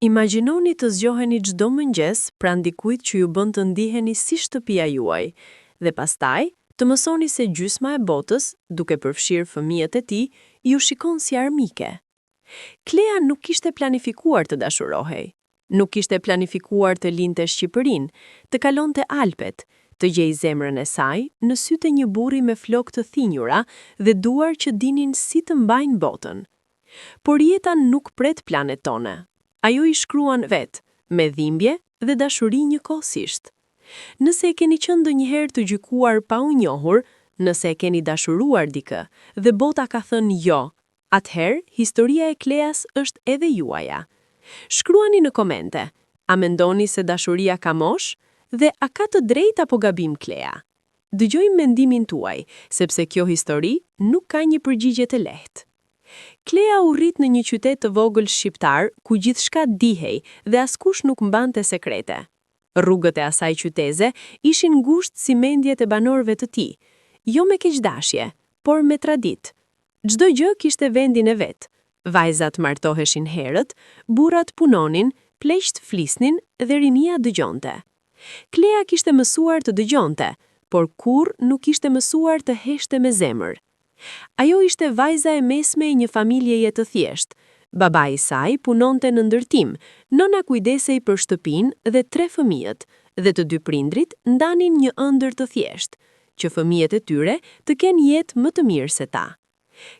Imagjinoni të zgjoheni çdo mëngjes pranë dikujt që ju bën të ndiheni si shtëpia juaj, dhe pastaj të mësoni se gjysma e botës, duke përfshirë fëmijët e tij, ju shikon si armike. Klea nuk kishte planifikuar të dashurohej. Nuk kishte planifikuar të linte Shqipërinë, të kalonte Alpet, të gjej zemrën e saj në sytë e një burri me flokë të thinjura dhe duar që dinin si të mbajnë botën. Por jeta nuk pret planet tone. Ajo i shkruan vetë, me dhimbje dhe dashuri njëkohësisht. Nëse e keni qenë ndonjëherë të gjykuar pa u njohur, nëse e keni dashuruar dikë dhe bota ka thënë jo, atëherë historia e Kleas është edhe juaja. Shkruani në komente, a mendoni se dashuria ka moshë dhe a ka të drejtë apo gabim Klea? Dëgjojmë mendimin tuaj, sepse kjo histori nuk ka një përgjigje të lehtë. Klea u rrit në një qytet të vogël shqiptar ku gjithçka dihej dhe askush nuk mbante sekrete. Rrugët e asaj qyteze ishin ngushtë si mendjet e banorëve të tij, jo me keqdashje, por me traditë. Çdo gjë kishte vendin e vet. Vajzat martoheshin herët, burrat punonin, pleqt flisnin dhe rinia dëgjonte. Klea kishte mësuar të dëgjonte, por kurrë nuk kishte mësuar të heshte me zemër. Ajo ishte vajza e mesme e një familjeje të thjeshtë. Babai i saj punonte në ndërtim, nëna kujdesej për shtëpinë dhe 3 fëmijët, dhe të dy prindrit ndanin një ëndër të thjeshtë, që fëmijët e tyre të kenë jetë më të mirë se ta.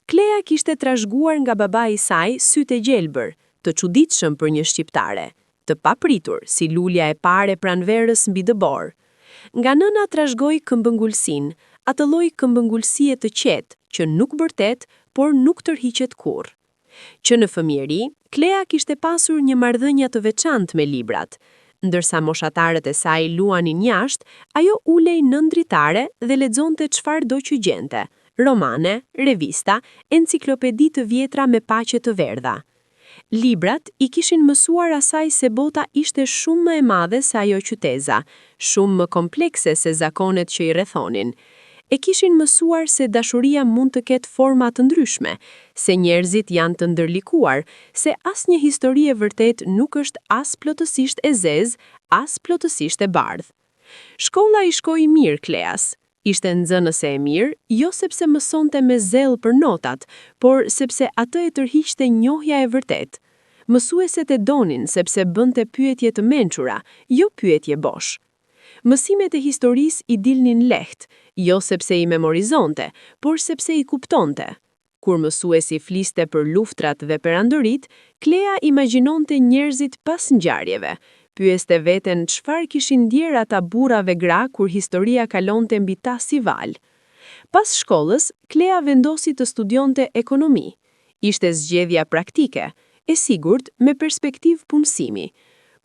Klea kishte trashëguar nga babai i saj sytë e gjelbër, të çuditshëm për një shqiptare, të papritur si lulja e parë pranverës mbi dëbor. Nga nëna trashëgoi këmbëngulësinë, atë lloj këmbëngulësie të qetë, që nuk bërtet, por nuk tërhiqet kurrë. Që në fëmijëri, Klea kishte pasur një marrëdhënie të veçantë me librat. Ndërsa moshatarët e saj luanin jashtë, ajo ulej nën dritare dhe lexonte çfarëdo që gjente: romane, revista, enciklopedi të vjetra me paqe të verdha. Librat i kishin mësuar asaj se bota ishte shumë më e madhe se ajo qyteza, shumë më komplekse se zakonet që i rrethonin. E kishin mësuar se dashuria mund të ketë forma të ndryshme, se njerëzit janë të ndërlikuar, se asnjë histori e vërtet nuk është as plotësisht e zezë, as plotësisht e bardhë. Shkolla i shkoi mirë Kleas. Ishte nxënëse e mirë, jo sepse mësonte me zell për notat, por sepse atë e tërhiqte njohja e vërtet. Mësueset e donin sepse bënte pyetje të mençura, jo pyetje bosh. Mësimet e historisë i dilnin lehtë, jo sepse i memorizonte, por sepse i kuptonte. Kur mësuesi fliste për luftrat dhe perandorit, Klea imagjinonte njerëzit pas ngjarjeve. Pyeste veten çfarë kishin ndier ata burrave gra kur historia kalonte mbi ta si val. Pas shkollës, Klea vendosi të studionte ekonomi. Ishte zgjedhja praktike, e sigurt me perspektivë punësimi.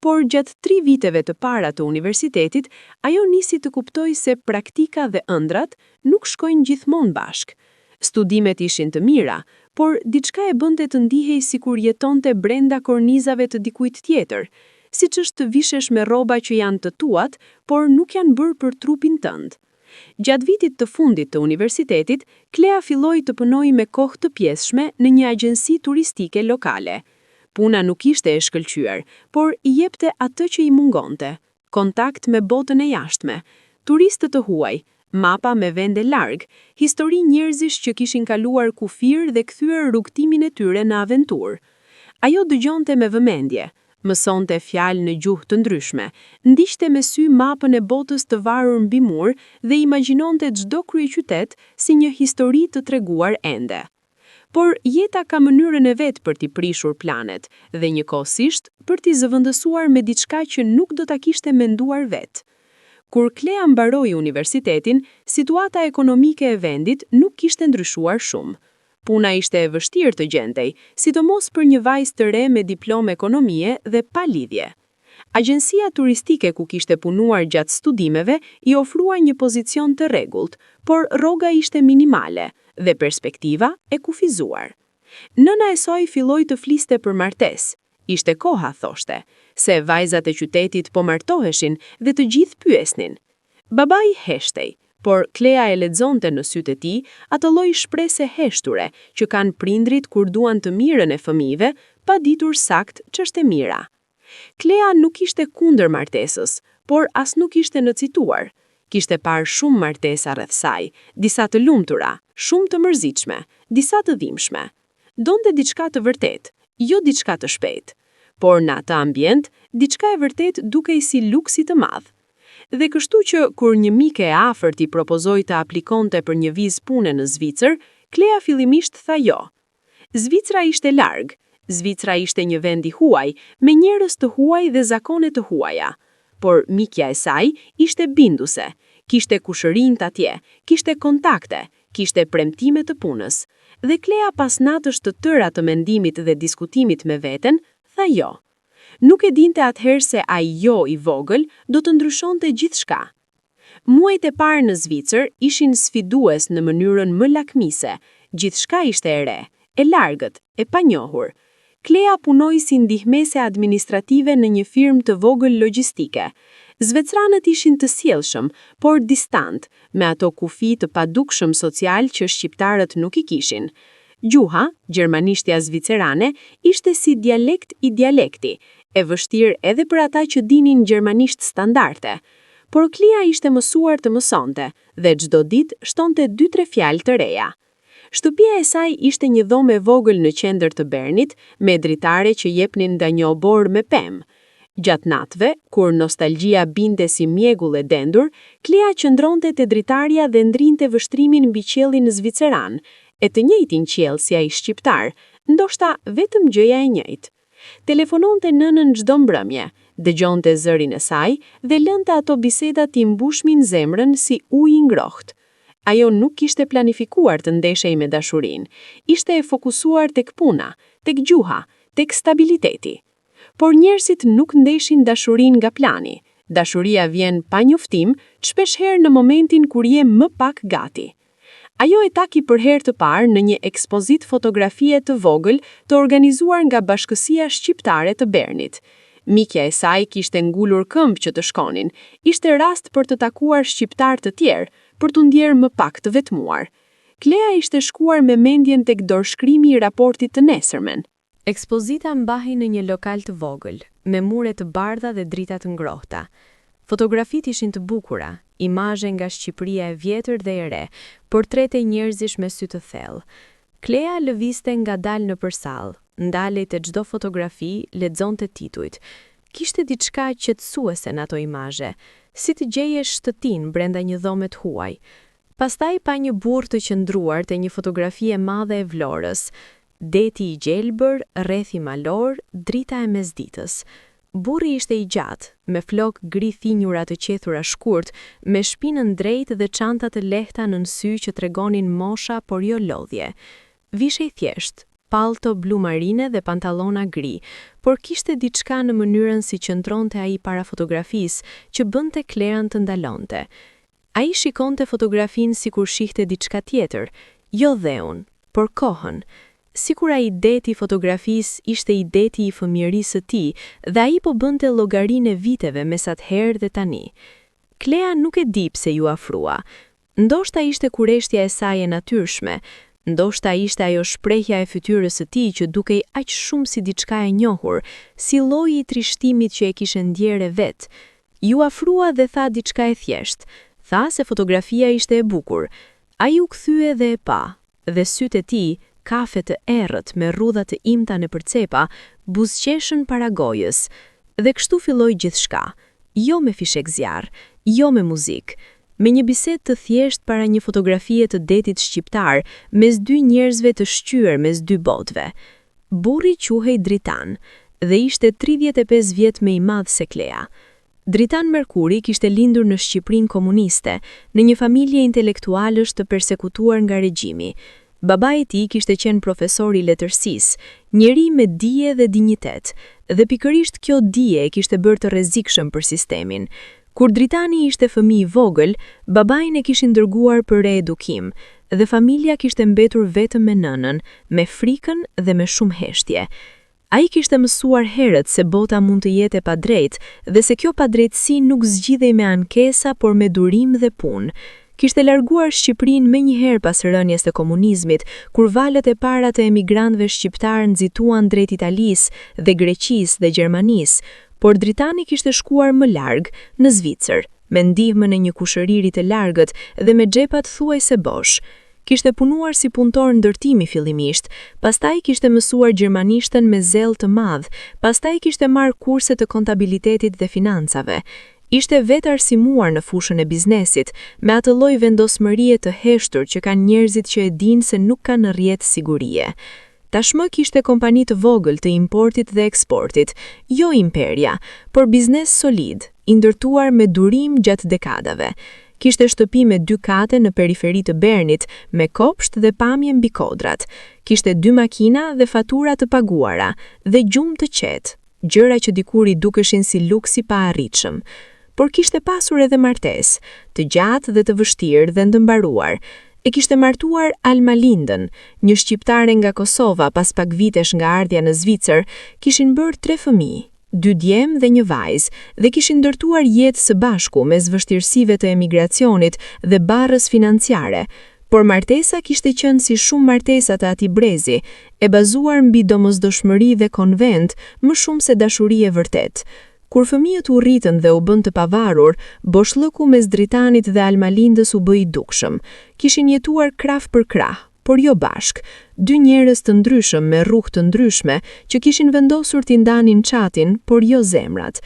Por gjatë 3 viteve të para të universitetit, ajo nisi të kuptoj se praktika dhe ëndrat nuk shkojnë gjithmonë bashk. Studimet ishin të mira, por diçka e bënte të ndihej sikur jetonte brenda kornizave të dikujt tjetër, siç është të vishesh me rroba që janë të tuat, por nuk janë bërë për trupin tënd. Gjatë vitit të fundit të universitetit, Klea filloi të punojë me kohë të pjesshme në një agjenci turistike lokale. Puna nuk ishte e shkëlqyer, por i jepte atë që i mungonte: kontakt me botën e jashtme, turistët të huaj, mapa me vende larg, histori njerëzish që kishin kaluar kufir dhe kthyer rrugtimin e tyre në aventurë. Ajo dëgjonte me vëmendje, mësonte fjalë në gjuhë të ndryshme, ndiqte me sy mapën e botës të varur mbi mur dhe imagjinonte çdo kryeqytet si një histori të treguar ende. Por jeta ka mënyrën e vet për t'i prishur planet dhe njëkohësisht për t'i zëvendësuar me diçka që nuk do ta kishte menduar vet. Kur Klea mbaroi universitetin, situata ekonomike e vendit nuk kishte ndryshuar shumë. Puna ishte e vështirë të gjentej, sidomos për një vajzë të re me diplomë ekonomie dhe pa lidhje. Agjencia turistike ku kishte punuar gjatë studimeve i ofrua një pozicion të rregullt, por rroga ishte minimale dhe perspektiva e kufizuar. Nëna e saj filloi të fliste për martesë. Ishte koha, thoshte, se vajzat e qytetit po martoheshin dhe të gjithë pyesnin. Babai heshtej, por Klea e lexonte në sytë e tij atë lloj shprese heshture që kanë prindrit kur duan të mirën e fëmijëve, pa ditur sakt ç'është e mira. Klea nuk ishte kundër martesës, por as nuk ishte në cituar. Kishte parë shumë martesa rreth saj, disa të lumtura, shumë të mërzitshme, disa të dhimbshme. Donte diçka të vërtet, jo diçka të shpejt. Por në atë ambient, diçka e vërtet dukej si luksi të madh. Dhe kështu që kur një mike e afërt i propozoi të aplikonte për një vizë pune në Zvicër, Klea fillimisht tha jo. Zvicra ishte larg, Zvicra ishte një vend i huaj, me njerëz të huaj dhe zakone të huaja. Por mikja e saj ishte binduse, kishte kushërinjt atje, kishte kontakte, kishte premtime të punës. Dhe Klea pas natësh të tëra të mendimit dhe diskutimit me veten, tha jo. Nuk e dinte atëherë se ai jo i vogël do të ndryshonte gjithçka. Muajt e parë në Zvicër ishin sfidues në mënyrën më lakmise, gjithçka ishte e re, e largët, e panjohur. Klea punoi si ndihmese administrative në një firmë të vogël logjistike. Zvecranët ishin të sjellshëm, por distant, me ato kufi të padukshëm social që shqiptarët nuk i kishin. Gjuha, gjermanishtja zvicerane, ishte si dialekt i dialekti, e vështirë edhe për ata që dinin gjermanisht standarde. Por Klea ishte mësuar të mësonte, dhe çdo ditë shtonte 2-3 fjalë të reja. Shtëpia e saj ishte një dhomë e vogël në qendër të Bernit, me dritare që jepnin nga një obor me pemë. Gjatë natëve, kur nostalgjia binte si mjegull e dendur, Klea qëndronte te dritarja dhe ndrinte vështrimin mbi qiellin zviceran, e të njëjtin qiell si ai shqiptar, ndoshta vetëm gjëja e njëjtë. Telefononte nënën çdo mbrëmje, dëgjonte zërin e saj dhe lënte ato biseda t'i mbushmin zemrën si ujë i ngrohtë. Ajo nuk kishte planifikuar të ndeshej me dashurinë, ishte e fokusuar tek puna, tek gjuha, tek stabiliteti. Por njerëzit nuk ndeshin dashurinë nga plani. Dashuria vjen pa njoftim, shpeshherë në momentin kur je më pak gati. Ajo e taki për herë të parë në një ekspozit fotografie të vogël të organizuar nga Bashkësia Shqiptare të Bernit. Mikja e saj kishte ngulur këmbë që të shkonin, ishte rast për të takuar shqiptar të tjerë, për të ndjerë më pak të vetmuar. Klea ishte shkuar me mendjen tek dorëshkrimi i raportit të nesërmen. Ekspozita mbahej në një lokal të vogël, me mure të bardha dhe drita të ngrohta. Fotografit ishin të bukura, imazhe nga Shqipëria e vjetër dhe e re, portrete njerëzish me sy të thellë. Klea lëvizte ngadalë nëpër sallë, ndalej te çdo fotografi, lexonte titujt. Kishte diçka qetësuese në ato imazhe, si të gjejesh shtëtin brenda një dhome të huaj. Pastaj pa një burr të qëndruar te një fotografi e madhe e Vlorës, deti i gjelbër, rreth i malor, drita e mesditës. Burri ishte i gjatë, me flok gri thinjura të qethura shkurt, me shpinën drejt dhe çanta të lehta nën sy që tregonin mosha por jo lodhje. Vishej thjesht, pallto blu marine dhe pantallona gri, por kishte diçka në mënyrën si qëndronte ai para fotografisë që bënte Klean të ndalonte. Ai shikonte fotografinë sikur shihte diçka tjetër, jo dheun, por kohën. Sikur ai deti i fotografisë ishte i deti i fëmijërisë së tij dhe ai po bënte llogarinë e viteve mes atëherë dhe tani. Klea nuk e di pse ju afrua. Ndoshta ishte kureshtja e saj e natyrshme, ndoshta ishte ajo shprehja e fytyrës së tij që dukej aq shumë si diçka e njohur, si lloji i trishtimit që e kishte ndjerë vet. Ju afrua dhe tha diçka e thjeshtë. Tha se fotografia ishte e bukur. Ai u kthye dhe e pa, dhe sytë e tij, kafe të errët me rrudha të imta në përcepa, buzëqeshën para gojës. Dhe kështu filloi gjithçka. Jo me fishek zjarr, jo me muzikë, me një bisedë të thjeshtë para një fotografie të detit shqiptar, mes dy njerëzve të shqyer mes dy botëve. Burri quhej Dritan dhe ishte 35 vjet më i madh se Klea. Dritan Merkuri kishte lindur në Shqipërinë komuniste, në një familje intelektualësh të persekutuar nga regjimi. Babai i tij kishte qenë profesor i letërsisë, njeri me dije dhe dinjitet, dhe pikërisht kjo dije e kishte bërë të rrezikshëm për sistemin. Kur Dritani ishte fëmijë i vogël, babain e kishin dërguar për reedukim, dhe familja kishte mbetur vetëm me nënën, me frikën dhe me shumë heshtje. Ai kishte mësuar herët se bota mund të jetë e padrejtë dhe se kjo padrejtësi nuk zgjidhej me ankesa, por me durim dhe punë. Kishte larguar Shqipërinë menjëherë pas rënies së komunizmit, kur valët e para të emigrantëve shqiptar nxituan drejt Italisë dhe Greqisë dhe Gjermanisë, por Dritani kishte shkuar më larg, në Zvicër, me ndihmën e një kushëriri të largët dhe me xhepat thuajse bosh. Kishte punuar si punëtor ndërtimi fillimisht, pastaj kishte mësuar gjermanishtën me zell të madh, pastaj kishte marrë kurse të kontabilitetit dhe financave. Ishte vetë arsimuar në fushën e biznesit, me atë lloj vendosmërie të heshtur që kanë njerëzit që e dinë se nuk kanë rrjet sigurie. Tashmë kishte kompani të vogël të importit dhe eksportit, jo imperja, por biznes solid, i ndërtuar me durim gjatë dekadave. Kishte shtëpi me 2 kate në periferi të Bernit, me kopsht dhe pamje mbi kodrat. Kishte 2 makina dhe fatura të paguara, dhe gjumë të qetë, gjëra që dikur i dukeshin si luksi pa arritshëm. Por kishte pasur edhe martesë, të gjatë dhe të vështirë dhe të mbaruar. E kishte martuar Alma Lindën, një shqiptare nga Kosova pas pak vitesh nga ardhja në Zvicër, kishin bërë 3 fëmijë. 2 djemë dhe një vajzë, dhe kishin ndërtuar jetë së bashku mes vështirësive të emigracionit dhe barrës financiare, por martesa kishte qenë si shumë martesa të atij brezi, e bazuar mbi domosdoshmëri dhe konvent, më shumë se dashuri e vërtet. Kur fëmijët u rritën dhe u bën të pavarur, boshllëku mes Dritanit dhe Almalindës u bë i dukshëm. Kishin jetuar krah për krah, por jo bashk, 2 njerëz të ndryshëm me rrugë të ndryshme që kishin vendosur t'i ndanin çatin, por jo zemrat.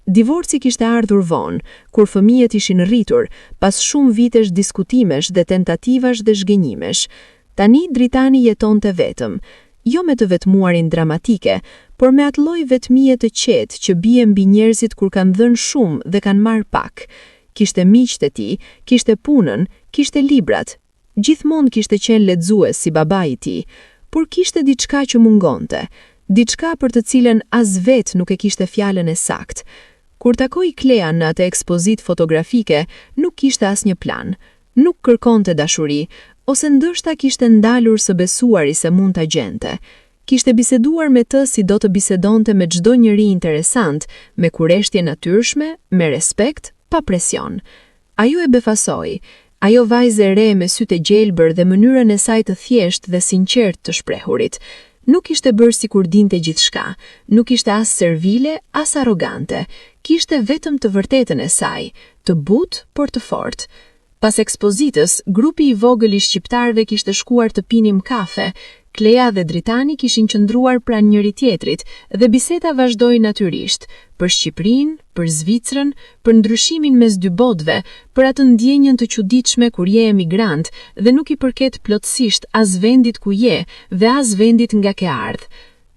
Divorci kishte ardhur vonë, kur fëmijët ishin rritur, pas shumë vitesh diskutimesh dhe tentativash dhe zhgënjimesh. Tani Dritani jetonte vetëm, jo me të vetmuarin dramatike, por me atë lloj vetmie të qetë që bie mbi njerëzit kur kanë dhënë shumë dhe kanë marrë pak. Kishte miqtë e tij, kishte punën, kishte librat. Gjithmonë kishte qenë lexues si babai i tij, por kishte diçka që mungonte, diçka për të cilën as vetë nuk e kishte fjalën e saktë. Kur takoi Klean në atë ekspozit fotografike, nuk kishte asnjë plan, nuk kërkonte dashuri, ose ndoshta kishte ndalur së besuari se mund ta gjente. Kishte biseduar me të si do të bisedonte me çdo njeri interesant, me kureshtje natyrshme, me respekt, pa presion. Ajo e befasoi. Ajo vajzë e re me sytë e gjelbër dhe mënyrën e saj të thjeshtë dhe sinqert të shprehurit. Nuk ishte bërë sikur dinte gjithçka, nuk ishte as servile, as arrogante, kishte vetëm të vërtetën e saj, të butë, por të fortë. Pas ekspozitës, grupi i vogël i shqiptarëve kishte shkuar të pinim kafe. Klea dhe Dritani kishin qëndruar pranë njëri tjetrit dhe biseda vazhdoi natyrisht, për Shqipërinë, për Zvicrën, për ndryshimin mes 2 botëve, për atë ndjenjën të çuditshme kur je emigrant dhe nuk i përket plotësisht as vendit ku je dhe as vendit nga ke ardh.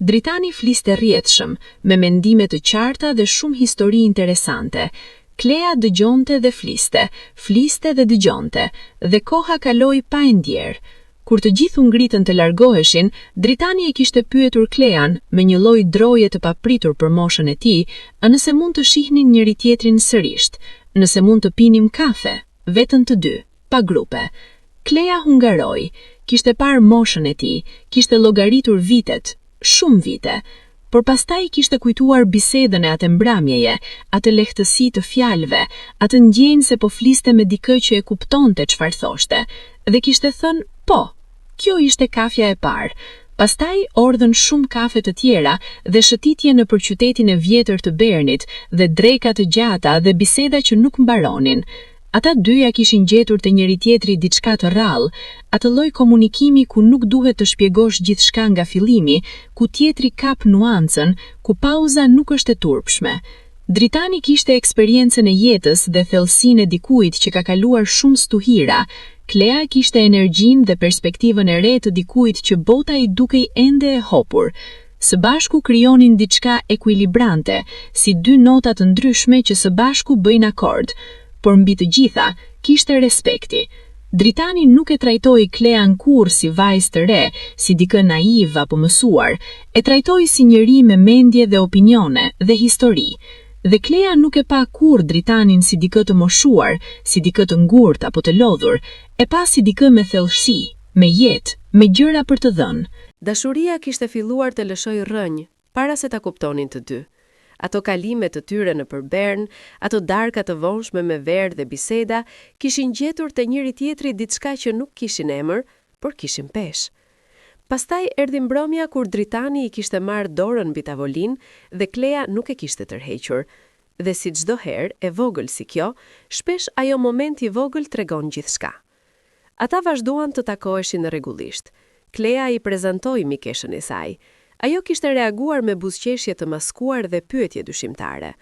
Dritani fliste rrjetshëm, me mendime të qarta dhe shumë histori interesante. Klea dëgjonte dhe fliste dhe dëgjonte, dhe koha kaloi pa e ndjerë. Kur të gjithë u ngritën të largoheshin, Dritani e kishte pyetur Klean me një lloj droje të papritur për moshën e tij, nëse mund të shihnin njëri tjetrin sërish, nëse mund të pinim kafe, vetëm të 2, pa grupe. Klea hungaroi, kishte parë moshën e tij, kishte llogaritur vitet, shumë vite, por pastaj kishte kujtuar bisedën e atë mbramjeje, atë lehtësi të fjalëve, atë ndjenjë se po fliste me dikë që e kuptonte çfarë thoshte, dhe kishte thënë po. Kjo ishte kafja e parë. Pastaj ordhën shumë kafe të tjera dhe shëtitje në për qytetin e vjetër të Bernit dhe dreka të gjata dhe biseda që nuk mbaronin. Ata dyja kishin gjetur te njëri tjetri diçka të rrallë, atë lloj komunikimi ku nuk duhet të shpjegosh gjithçka nga fillimi, ku tjetri kap nuancën, ku pauza nuk është e turpshme. Dritani kishte eksperiencën e jetës dhe thellësinë e dikujt që ka kaluar shumë stuhira. Klea kishte energjinë dhe perspektivën e re të dikujt që bota i dukej ende e hopur. Së bashku krijonin diçka ekuilibrante, si 2 nota të ndryshme që së bashku bëjnë akord, por mbi të gjitha kishte respekti. Dritani nuk e trajtoi Klean kurrë si vajzë të re, si dikë naiv apo mësuar, e trajtoi si njeri me mendje dhe opinione dhe histori. Dhe Klea nuk e pa kurrë Dritanin si dikë të moshuar, si dikë të ngurtë apo të lodhur, e pa si dikë me thellësi, me jetë, me gjëra për të dhënë. Dashuria kishte filluar të lëshoj rrënjë, para se ta kuptonin të dy. Ato kalimet të tyre në përbern, ato darka të vonshme me verë dhe biseda, kishin gjetur të njëri tjetri diçka që nuk kishin emër, por kishin peshë. Pastaj erdhi mbrëmja kur Dritani i kishte marrë dorën mbi tavolinë dhe Klea nuk e kishte tërhequr. Dhe si çdo herë, e vogël si kjo, shpesh ajo moment i vogël tregon gjithçka. Ata vazhduan të takoheshin rregullisht. Klea i prezantoi mikeshën e saj. Ajo kishte reaguar me buzëqeshje të maskuar dhe pyetje dyshimtare.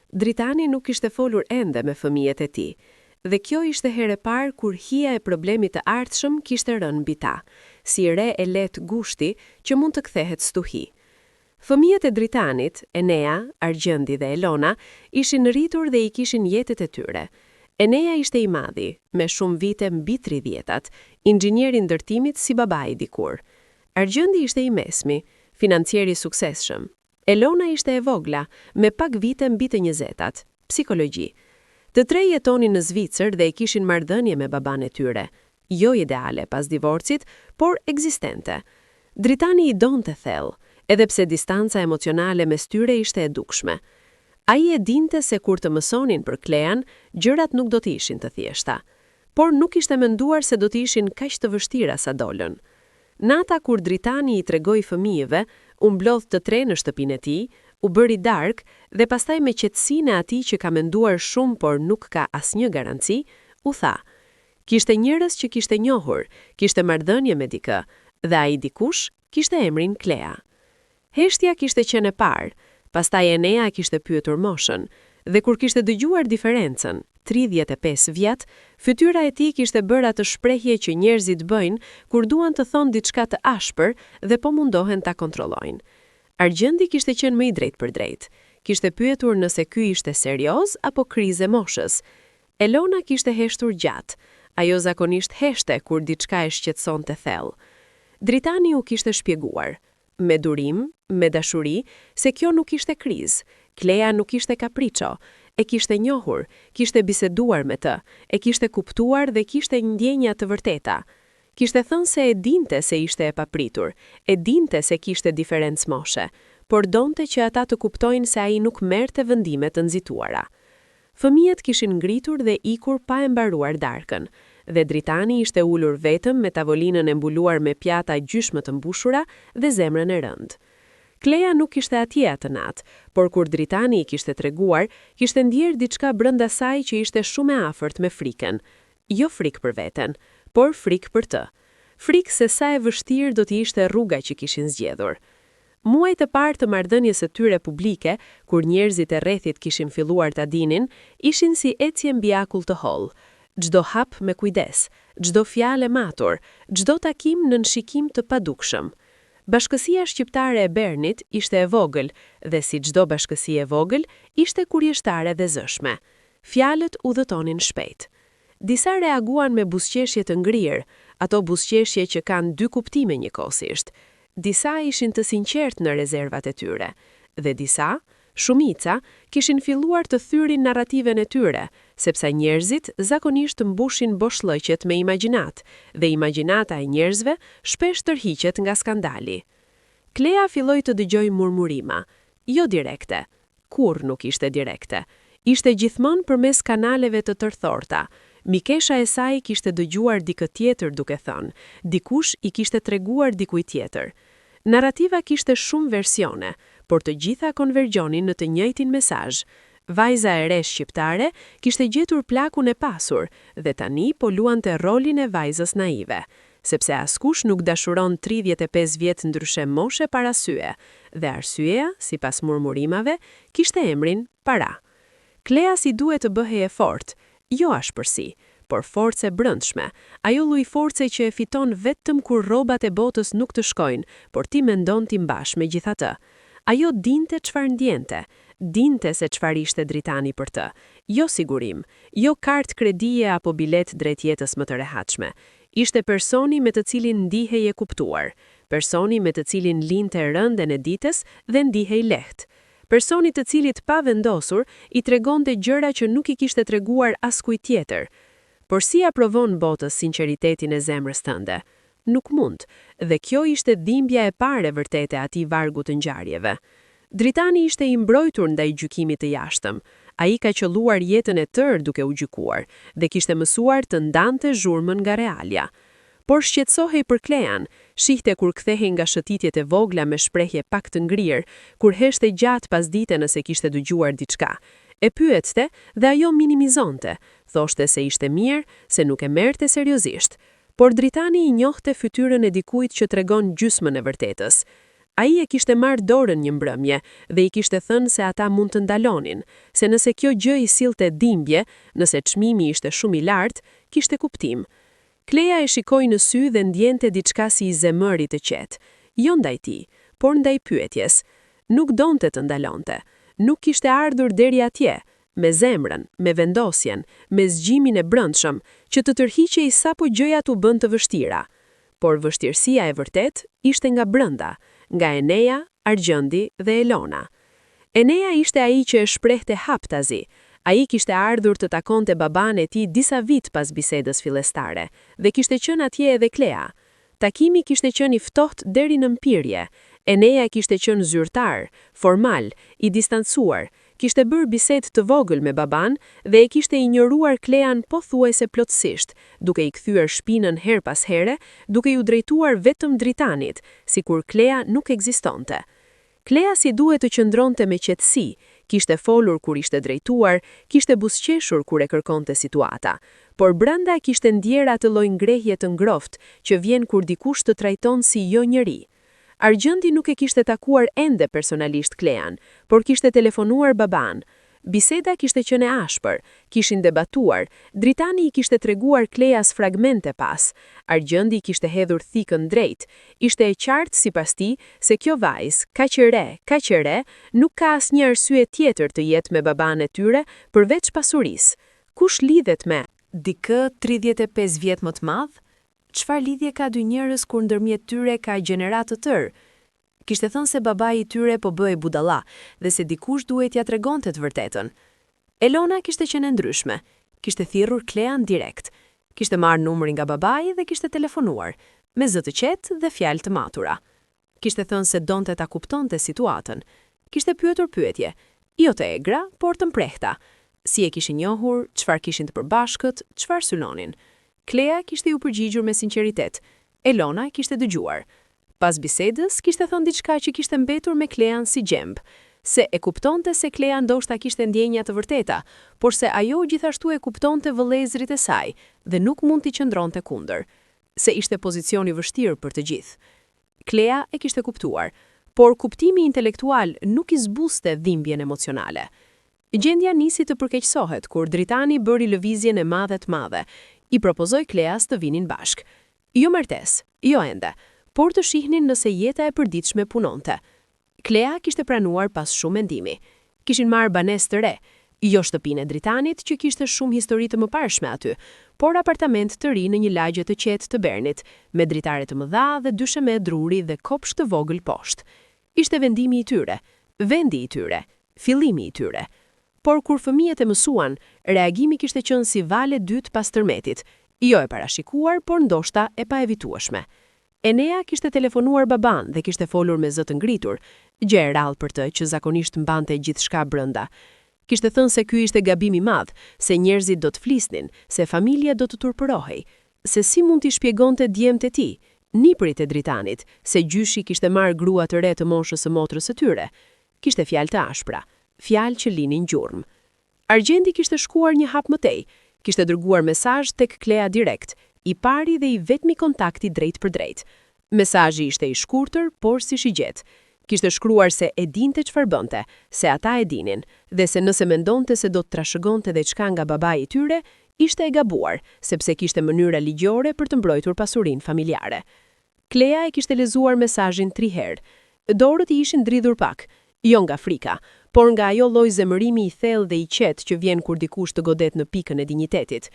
Dritani nuk kishte folur ende me fëmijët e tij. Dhe kjo ishte herë e parë kur hija e problemit të ardhshëm kishte rënë mbi ta, si re e lehtë gushti që mund të kthehet stuhi. Fëmijët e Dritanit, Enea, Argjendi dhe Elona, ishin rritur dhe i kishin jetët e tyre. Enea ishte i madhi, me shumë vite mbi 30-at, inxhinier i ndërtimit si babai dikur. Argjendi ishte i mesmi, financier i suksesshëm. Elona ishte e vogla, me pak vite mbi të 20-at, psikologji. Të tre jetonin në Zvicër dhe i kishin marrëdhënie me baban e tyre. Jo ideale pas divorcit, por ekzistente. Dritani i donte thellë, edhe pse distanca emocionale mes tyre ishte e dukshme. Ai e dinte se kur të mësonin për Klean, gjërat nuk do të ishin të thjeshta. Por nuk ishte menduar se do të ishin kaq të vështira sa dolën. Nata kur Dritani i tregoi fëmijëve, u mblodh të tre në shtëpinë e tij, u bëri darkë dhe pastaj me qetësinë e atij që ka menduar shumë por nuk ka asnjë garanci, u tha: kishte njerëz që kishte njohur, kishte marrëdhënie me dikë, dhe ai dikush kishte emrin Klea. Heshtja kishte qenë e parë, pastaj Enea kishte pyetur moshën, dhe kur kishte dëgjuar diferencën, 35 vjet, fytyra e tij kishte bërë atë shprehje që njerëzit bëjnë kur duan të thonë diçka të ashpër dhe po mundohen ta kontrollojnë. Argjendi kishte qenë më i drejtë për drejtë. Kishte pyetur nëse ky ishte serioz apo krizë moshës. Elona kishte heshtur gjatë. Ajo zakonisht heshte kur diçka e shqetësonte thellë. Dritani u kishte shpjeguar, me durim, me dashuri, se kjo nuk ishte krizë. Klea nuk ishte kapriço, e kishte njohur, kishte biseduar me të, e kishte kuptuar dhe kishte ndjenja të vërteta. Kishte thënë se e dinte se ishte e papritur, e dinte se kishte diferencë moshe, por donte që ata të kuptojnë se ai nuk merrte vendime të nxituara. Fëmijët kishin ngritur dhe ikur pa e mbaruar darkën, dhe Dritani ishte ulur vetëm me tavolinën e mbuluar me pjata gjyshmë të mbushura dhe zemrën e rëndë. Klea nuk ishte atje atë natë, por kur Dritani i kishte treguar, kishte ndjerë diçka brenda saj që ishte shumë e afërt me frikën. Jo frikë për veten, por frikë për të. Frikë se sa e vështirë do t'i ishte rruga që kishin zgjedhur. Muajt e parë të marrëdhënies së tyre publike, kur njerëzit e rrethit kishin filluar ta dinin, ishin si ecje mbi akull të hollë. Çdo hap me kujdes, çdo fjalë matur, çdo takim në shikim të padukshëm. Bashkësia shqiptare e Bernit ishte e vogël dhe si çdo bashkësi e vogël, ishte kurjeshtare dhe zëshme. Fjalët udhëtonin shpejt. Disa reaguan me buzëqeshje të ngrirë, ato buzëqeshje që kanë dy kuptime njëkohësisht. Disa ishin të sinqertë në rezervat e tyre, dhe disa, shumica, kishin filluar të thyrin narrativen e tyre, sepse njerëzit zakonisht mbushin boshllëqet me imagjinat, dhe imagjinata e njerëzve shpesh tërhiqet nga skandali. Klea filloi të dëgjoj murmurima, jo direkte, kur nuk ishte direkte. Ishte gjithmonë përmes kanaleve të tërthorta. Mikesha e saj kishte dëgjuar dikë tjetër duke thënë, dikush i kishte treguar dikujt tjetër. Narrativa kishte shumë versione, por të gjitha konvergjonin në të njëjtin mesazh. Vajza e re shqiptare kishte gjetur plakun e pasur dhe tani po luante rolin e vajzës naive, sepse askush nuk dashuron 35 vjet ndryshe moshe para syje, dhe arsyeja, sipas murmurimave, kishte emrin para. Klea si duhet të bëhej e fortë, jo ashpërsi, por forcë e brendshme, ajo lloj force që e fiton vetëm kur rrobat e botës nuk të shkojnë, por ti mendon ti mbash megjithatë. Ajo dinte çfarë ndjente, dinte se çfarë ishte Dritani për të. Jo sigurim, jo kartë kredie apo bilet drejt jetës më të rehatshme. Ishte personi me të cilin ndihej e kuptuar, personi me të cilin linte rëndën e ditës dhe ndihej lehtë. Personi të cilit pa vendosur i tregonte gjëra që nuk i kishte treguar askujt tjetër. Por si aprovon botës sinqeritetin e zemrës tënde? Nuk mund, dhe kjo ishte dhimbja e parë vërtete atij vargu të ngjarjeve. Dritani ishte i mbrojtur ndaj gjykimit të jashtëm. Ai ka qelluar jetën e tërë duke u gjykuar dhe kishte mësuar të ndante zhurmën nga realja. Por shqetësohej për Klean, shihte kur kthehej nga shëtitjet e vogla me shprehje pak të ngrirë, kur heshte gjatë pasdite nëse kishte dëgjuar diçka. E pyette dhe ajo minimizonte, thoshte se ishte mirë, se nuk e merrte seriozisht. Por Dritani i njohte fytyrën e dikujt që tregon gjysmën e vërtetës. Ai e kishte marrë dorën një mbrëmje dhe i kishte thënë se ata mund të ndalonin, se nëse kjo gjë i sillte dhimbje, nëse çmimi ishte shumë i lartë, kishte kuptim. Klea e shikoi në sy dhe ndjente diçka si i zemëri të qetë, jo ndaj tij, por ndaj pyetjes. Nuk donte të ndalonte, nuk kishte ardhur deri atje, me zemrën, me vendosjen, me zgjimin e brendshëm, që të tërhiqej sapo gjëjat u bën të vështira. Por vështirësia e vërtet ishte nga brenda, nga Enea, Argjendi dhe Elona. Enea ishte ai që e shprehte haptazi. Ai kishte ardhur të takonte baban e tij disa vit pas bisedës fillestare dhe kishte qenë atje edhe Klea. Takimi kishte qenë i ftohtë deri në mpirje. Enea kishte qenë zyrtar, formal, i distancuar, kishte bërë bisedë të vogël me baban dhe e kishte injoruar Klean pothuajse plotësisht, duke i kthyer shpinën her pas here, duke ju drejtuar vetëm Dritanit, sikur Klea nuk ekzistonte. Klea si duhet të qëndronte me qetësi, kishte folur kur ishte drejtuar, kishte buzëqeshur kur e kërkonte situata, por brenda kishte ndjer atë lloj ngrehje të ngrohtë që vjen kur dikush të trajton si jo njeri. Argjendi nuk e kishte takuar ende personalisht Klean, por kishte telefonuar baban. Biseda kishte qenë e ashpër, kishin debatuar, Dritani i kishte treguar Kleas fragmente pas, Argjendi kishte hedhur thikën drejt, ishte e qartë sipas tij se kjo vajzë, kaq e re, nuk ka asnjë arsye tjetër të jetë me baban e tyre përveç pasurisë. Kush lidhet me dikë 35 vjet më të madh? Çfarë lidhje ka dy njerëz kur ndërmjet tyre ka gjenerat të tërë? Kishte thënë se babai i tyre po bëhej budalla dhe se dikush duhet ja tregonte të vërtetën. Elona kishte qenë ndryshme, kishte thirrur Klean direkt, kishte marrë numrin nga babai dhe kishte telefonuar, me zë të qetë dhe fjalë të matura. Kishte thënë se donte ta kuptonte situatën. Kishte pyetur pyetje, jo të egra, por të mprehta. Si e kishin njohur, çfarë kishin të përbashkët, çfarë synonin. Klea kishte ju përgjigjur me sinqeritet. Elona kishte dëgjuar. Pas bisedës, kishte thënë diçka që kishte mbetur me Klean si gjemb, se e kuptonte se Klea ndoshta kishte ndjenja të vërteta, por se ajo gjithashtu e kuptonte vëllezërit e saj dhe nuk mund t'i qëndronte kundër, se ishte pozicioni vështirë për të gjithë. Klea e kishte kuptuar, por kuptimi intelektual nuk i zbuste dhimbjen emocionale. Gjendja nisi të përkeqësohet kur Dritani bëri lëvizjen e madhe të madhe, i propozoi Kleas të vinin bashk. Jo martesë, jo ende, por të shihnin nëse jeta e përditshme punonte. Klea kishte pranuar pas shumë mendimi. Kishin marrë banesë të re, jo shtëpinë e Dritanit që kishte shumë histori të mëparshme aty, por apartament të ri në një lagje të qetë të Bernit, me dritare të mëdha dhe dysheme druri dhe kopsht të vogël poshtë. Ishte vendimi i tyre, vendi i tyre, fillimi i tyre. Por kur fëmijët e mësuan, reagimi kishte qenë si vale dytë pas tërmetit, jo e parashikuar, por ndoshta e paevitueshme. Enea kishte telefonuar baban dhe kishte folur me zë të ngritur, gjë e rrallë për të që zakonisht mbante gjithçka brenda. Kishte thënë se ky ishte gabim i madh, se njerëzit do të flisnin, se familja do të turpërohej, se si mund t'i shpjegonte djemtë e tij, nipërit e Dritanit, se gjyshi kishte marrë grua të re të moshës së motrës së tyre. Kishte fjalë të ashpra, fjalë që linin gjurmë. Argjendi kishte shkuar një hap më tej, kishte dërguar mesazh tek Klea direkt, i pari dhe i vetmi kontakti drejt për drejt. Mesazhi ishte i shkurtër, por si shigjet. Kishte shkruar se e dinte çfarë bënte, se ata e dinin, dhe se nëse mendonte se do të trashëgonte diçka nga babai i tyre, ishte e gabuar, sepse kishte mënyra ligjore për të mbrojtur pasurinë familjare. Klea e kishte lexuar mesazhin 3 herë. Dorët i ishin dridhur pak, jo nga frika, por nga ajo lloj zemërimi i thellë dhe i qetë që vjen kur dikush të godet në pikën e dinjitetit.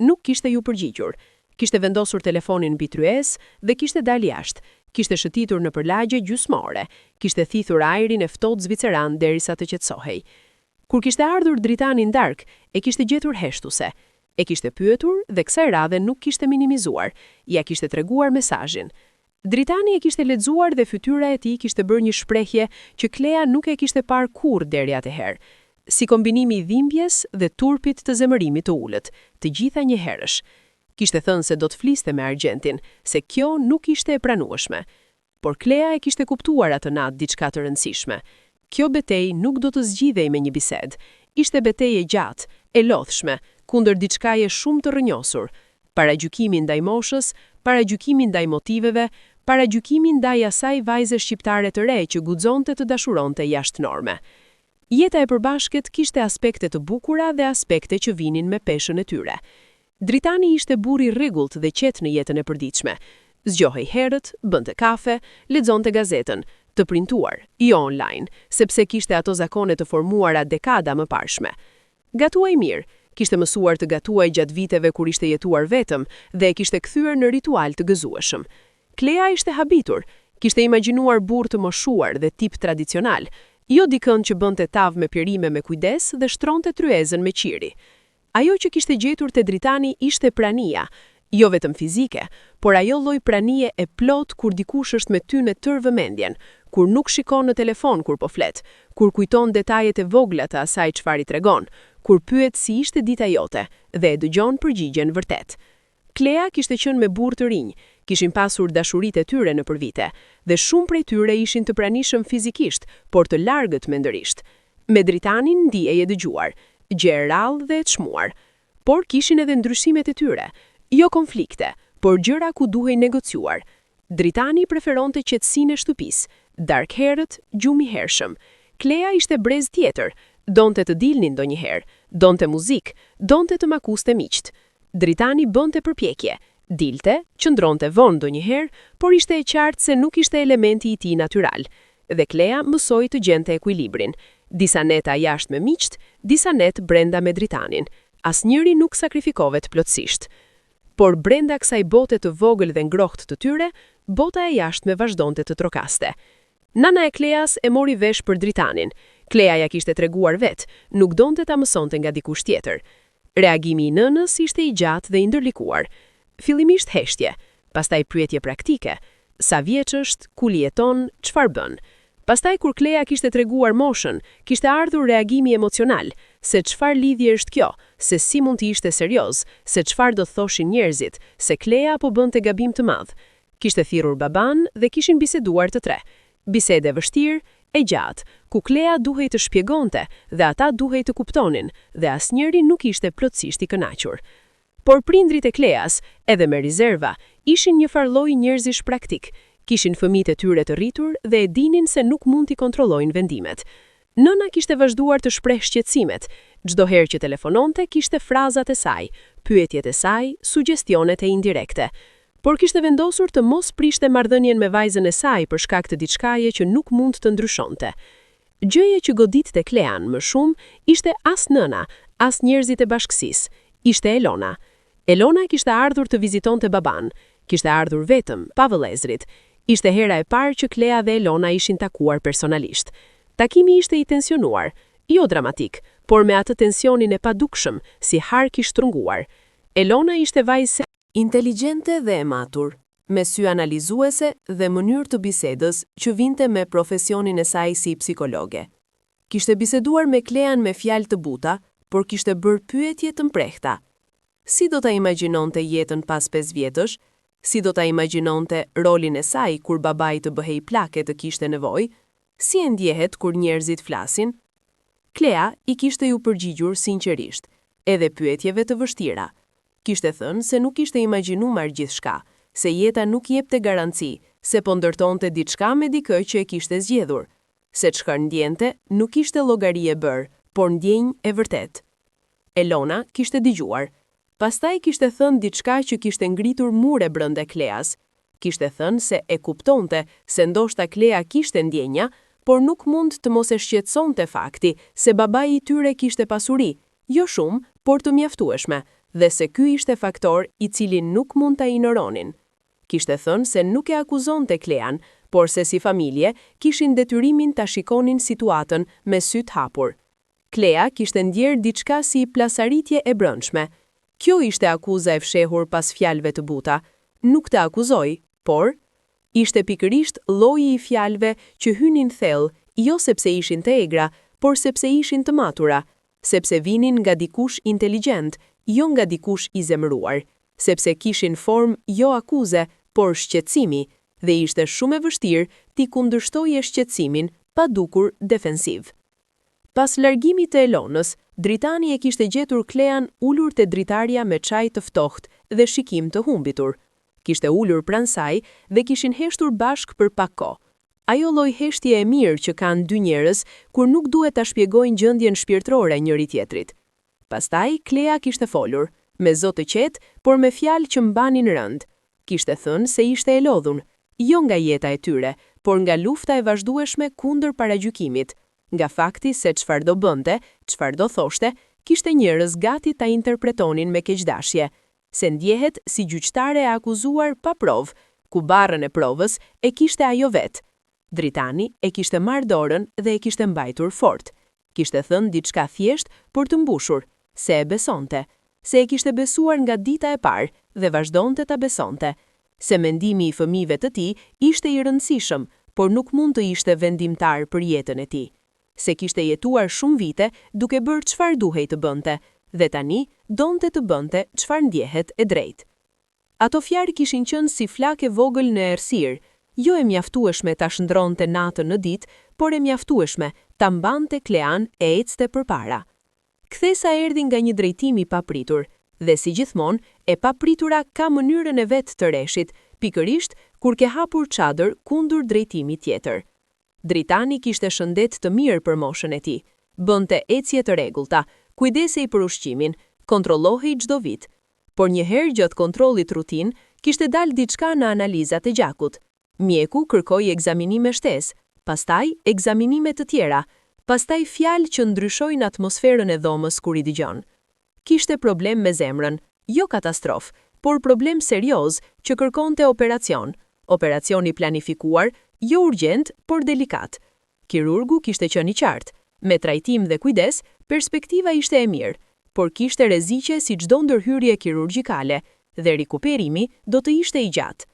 Nuk kishte ju përgjigjur. Kishte vendosur telefonin mbi tryezë dhe kishte dalë jashtë. Kishte shëtitur në përlagje gjysmore, kishte thithur ajrin e ftohtë zviceran derisa të qetësohej. Kur kishte ardhur Dritani në darkë, e kishte gjetur heshtuse. E kishte pyetur dhe kësaj radhe nuk kishte minimizuar, ja kishte treguar mesazhin. Dritani e kishte lexuar dhe fytyra e tij kishte bërë një shprehje që Klea nuk e kishte parë kurrë deri atëherë, si kombinimi i dhimbjes dhe turpit të zemërimit të ulët, të gjitha njëherësh. Kishte thënë se do të fliste me Argjentin, se kjo nuk ishte e pranueshme. Por Klea e kishte kuptuar atë natë diçka të rëndësishme. Kjo betejë nuk do të zgjidhej me një bisedë. Ishte betejë e gjatë, e lodhshme, kundër diçkaje shumë të rrënjosur. Paragjykimi ndaj moshës, paragjykimi ndaj motiveve, paragjykimi ndaj asaj vajze shqiptare të re që guxonte të dashuronte jashtë norme. Jeta e përbashkët kishte aspekte të bukura dhe aspekte që vinin me peshën e tyre. Dritani ishte burri rregullt dhe qetë në jetën e përditshme. Zgjohej herët, bënte kafe, lexonte gazetën, të printuar, jo online, sepse kishte ato zakone të formuara dekada më parshme. Gatuaj mirë, kishte mësuar të gatuaj gjatë viteve kur ishte jetuar vetëm dhe e kishte kthyer në ritual të gëzueshëm. Klea ishte habitur, kishte imagjinuar burr të moshuar dhe tip tradicional, jo dikën që bënte tavë me pirime me kujdes dhe shtronte tryezën me qiri. Ajo që kishte gjetur te Dritani ishte prania, jo vetëm fizike, por ajo lloj pranie e plot kur dikush është me ty në tërë vëmendjen, kur nuk shikon në telefon kur po flet, kur kujton detajet e vogla të asaj çfarë i tregon, kur pyet si ishte dita jote dhe e dëgjon përgjigjen vërtet. Klea kishte qenë me burr të rinj, kishin pasur dashuritë e tyre nëpër vite, dhe shumë prej tyre ishin të pranishëm fizikisht, por të largët mendërisht. Me Dritanin ndihej e dëgjuar, gjë e rrallë dhe e çmuar, por kishin edhe ndryshimet e tyre, jo konflikte, por gjëra ku duhej negociuar. Dritani preferonte qetësinë e shtëpisë, dark herët, gjumi hershëm. Klea ishte brez tjetër, donte të dilnin ndonjëherë, donte muzikë, donte të makuste miqt. Dritani bënte përpjekje, dilte, qëndronte vonë ndonjëherë, por ishte e qartë se nuk ishte elementi i tij natyral. Dhe Klea mësoi të gjente ekuilibrin. Disa neta jashtë me miqt, disa net brenda me Dritanin. Asnjëri nuk sakrifikohet plotësisht. Por brenda kësaj bote të vogël dhe ngrohtë të tyre, bota e jashtme vazhdonte të trokaste. Nana e Kleas e mori vesh për Dritanin. Klea ja kishte treguar vet, nuk donte ta mësonte nga dikush tjetër. Reagimi i nënës ishte i gjatë dhe i ndërlikuar. Fillimisht heshtje, pastaj pyetje praktike. Sa vjeç është, ku jeton, çfarë bën? Pastaj kur Klea kishte treguar moshën, kishte ardhur reagimi emocional, se çfarë lidhje është kjo, se si mund të ishte serioz, se çfarë do thoshin njerëzit, se Klea po bënte gabim të madh. Kishte thirrur baban dhe kishin biseduar të tre. Bisede vështirë, e gjatë, ku Klea duhej të shpjegonte dhe ata duhej të kuptonin, dhe asnjëri nuk ishte plotësisht i kënaqur. Por prindrit e Kleas, edhe me rezerva, ishin një farlloj njerëzish praktik, kishin fëmijët e tyre të rritur dhe e dinin se nuk mund t'i kontrollojnë vendimet. Nëna kishte vazhduar të shpreh shqetësimet, çdo herë që telefononte kishte frazat e saj, pyetjet e saj, sugjestionet e indirekte. Por kishte vendosur të mos prishte marrëdhënien me vajzën e saj për shkak të diçkaje që nuk mund të ndryshonte. Gjëja që goditte Klean më shumë ishte as nëna, as njerëzit e bashkësisë, ishte Elona. Elona kishte ardhur të vizitonte baban, kishte ardhur vetëm, pa vëllezrit. Ishte hera e parë që Klea dhe Elona ishin takuar personalisht. Takimi ishte i tensionuar, jo dramatik, por me atë tensionin e padukshëm, si hark i shtrënguar. Elona ishte vajzë inteligjente dhe e matur, me sy analizuese dhe mënyrë të bisedës që vinte me profesionin e saj si psikologe. Kishte biseduar me Klean me fjalë të buta, por kishte bërë pyetje të mprehta. Si do ta imagjinonte jetën pas 5 vjetësh? Si do ta imagjinonte rolin e saj kur babai të bëhej plake të kishte nevojë? Si e ndjehet kur njerëzit flasin? Klea i kishte ju përgjigjur sinqerisht, edhe pyetjeve të vështira. Kishte thënë se nuk ishte imagjinuar gjithçka, se jeta nuk jepte garanci, se po ndërtonte diçka me dikë që e kishte zgjedhur, se çfarë ndjente nuk ishte llogari e bërë, por ndjenjë e vërtet. Elona kishte dëgjuar. Pastaj kishte thënë diçka që kishte ngritur mure brenda Kleas. Kishte thënë se e kuptonte se ndoshta Klea kishte ndjenja, por nuk mund të mos e shqetësonte fakti se babai i tyre kishte pasuri, jo shumë, por të mjaftueshme, dhe se ky ishte faktor i cili nuk mund ta injoronin. Kishte thënë se nuk e akuzonte Klean, por se si familje kishin detyrimin ta shikonin situatën me sy të hapur. Klea kishte ndjerë diçka si plasaritje e brendshme. Kjo ishte akuza e fshehur pas fjalëve të buta. Nuk të akuzoj, por Ishte pikërisht lloji i fjalëve që hynin thellë, jo sepse ishin të egra, por sepse ishin të matura, sepse vinin nga dikush inteligjent, jo nga dikush i zemëruar, sepse kishin formë jo akuze, por shqetësimi, dhe ishte shumë e vështirë t'i kundërshtoje shqetësimin pa dukur defensiv. Pas largimit të Elonës, dritani e kishte gjetur Klean ulur te dritarja me çaj të ftohtë dhe shikim të humbitur. Kishte ulur pranë saj dhe kishin heshtur bashk për pak kohë. Ajo lloj heshtje e mirë që kanë dy njerëz kur nuk duhet ta shpjegojnë gjendjen shpirtërore njëri tjetrit. Pastaj Klea kishte folur, me zot të qetë, por me fjalë që mbanin rënd. Kishte thënë se ishte e lodhur, jo nga jeta e tyre, por nga lufta e vazhdueshme kundër paragjykimit, nga fakti se çfarë do bënte, çfarë do thoshte, kishte njerëz gati ta interpretonin me keqdashje, se ndjehet si gjyqtare e akuzuar pa provë, ku barrën e provës e kishte ajo vetë. Dritani e kishte marrë dorën dhe e kishte mbajtur fort. Kishte thënë diçka thjesht për të mbushur, se e besonte, se e kishte besuar nga dita e parë dhe vazhdonte ta besonte, se mendimi i fëmijëve të tij ishte i rëndësishëm, por nuk mund të ishte vendimtar për jetën e tij. Se kishte jetuar shumë vite duke bërë çfarë duhej të bënte, dhe tani donte të bënte çfarë ndjehet e drejtë. Ato fjalë kishin qenë si flakë vogël në errësirë, jo e mjaftueshme ta shndronte natën në ditë, por e mjaftueshme ta mbante Klean e ecte përpara. Kthesa erdhi nga një drejtim i papritur, dhe si gjithmonë, e papritura ka mënyrën e vet të rreshit, pikërisht kur ke hapur çadër kundër drejtimit tjetër. Dritani kishte shëndet të mirë për moshën e tij, bënte ecje të rregullta, kujdesej për ushqimin, kontrollohej çdo vit. Por një herë gjatë kontrollit rutin, kishte dalë diçka në analizat e gjakut. Mjeku kërkoi ekzaminime shtesë, pastaj ekzaminime të tjera, pastaj fjalë që ndryshojnë atmosferën e dhomës kur i dëgjon. Kishte problem me zemrën, jo katastrofë, por problem serioz që kërkonte operacion. Operacion i planifikuar, jo urgjent, por delikat. Kirurgu kishte qenë i qartë, me trajtim dhe kujdes, perspektiva ishte e mirë, por kishte rreziqe si çdo ndërhyrje kirurgjikale, dhe rikuperimi do të ishte i gjatë.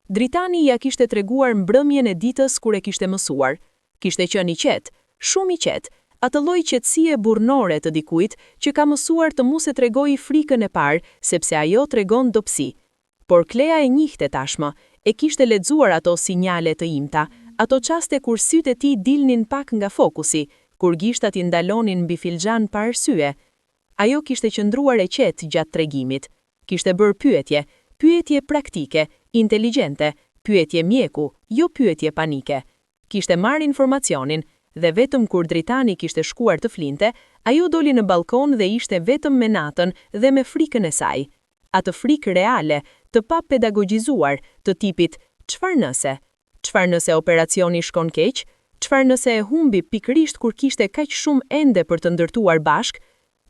Dritani ja kishte treguar mbrëmjen e ditës kur e kishte mësuar. Kishte qenë i qetë, shumë i qetë, atë lloj qetësie burrnore të dikujt që ka mësuar të mos e tregojë frikën e parë, sepse ajo tregon dobësi. Por Klea e njihte tashmë, e kishte lexuar ato sinjale të imta, ato çaste kur sytë e tij dilnin pak nga fokusi, kur gishtat i ndalonin mbi filxhan pa arsye. Ajo kishte qëndruar e qetë gjatë tregimit. Kishte bërë pyetje, pyetje praktike, inteligjente, pyetje mjeku, jo pyetje panike. Kishte marrë informacionin, dhe vetëm kur Dritani kishte shkuar të flinte, ajo doli në balkon dhe ishte vetëm me natën dhe me frikën e saj. Atë frikë reale, të pa pedagogjizuar, të tipit çfarë nëse? Çfarë nëse operacioni shkon keq? Çfarë nëse e humbi pikërisht kur kishte kaq shumë ende për të ndërtuar bashk?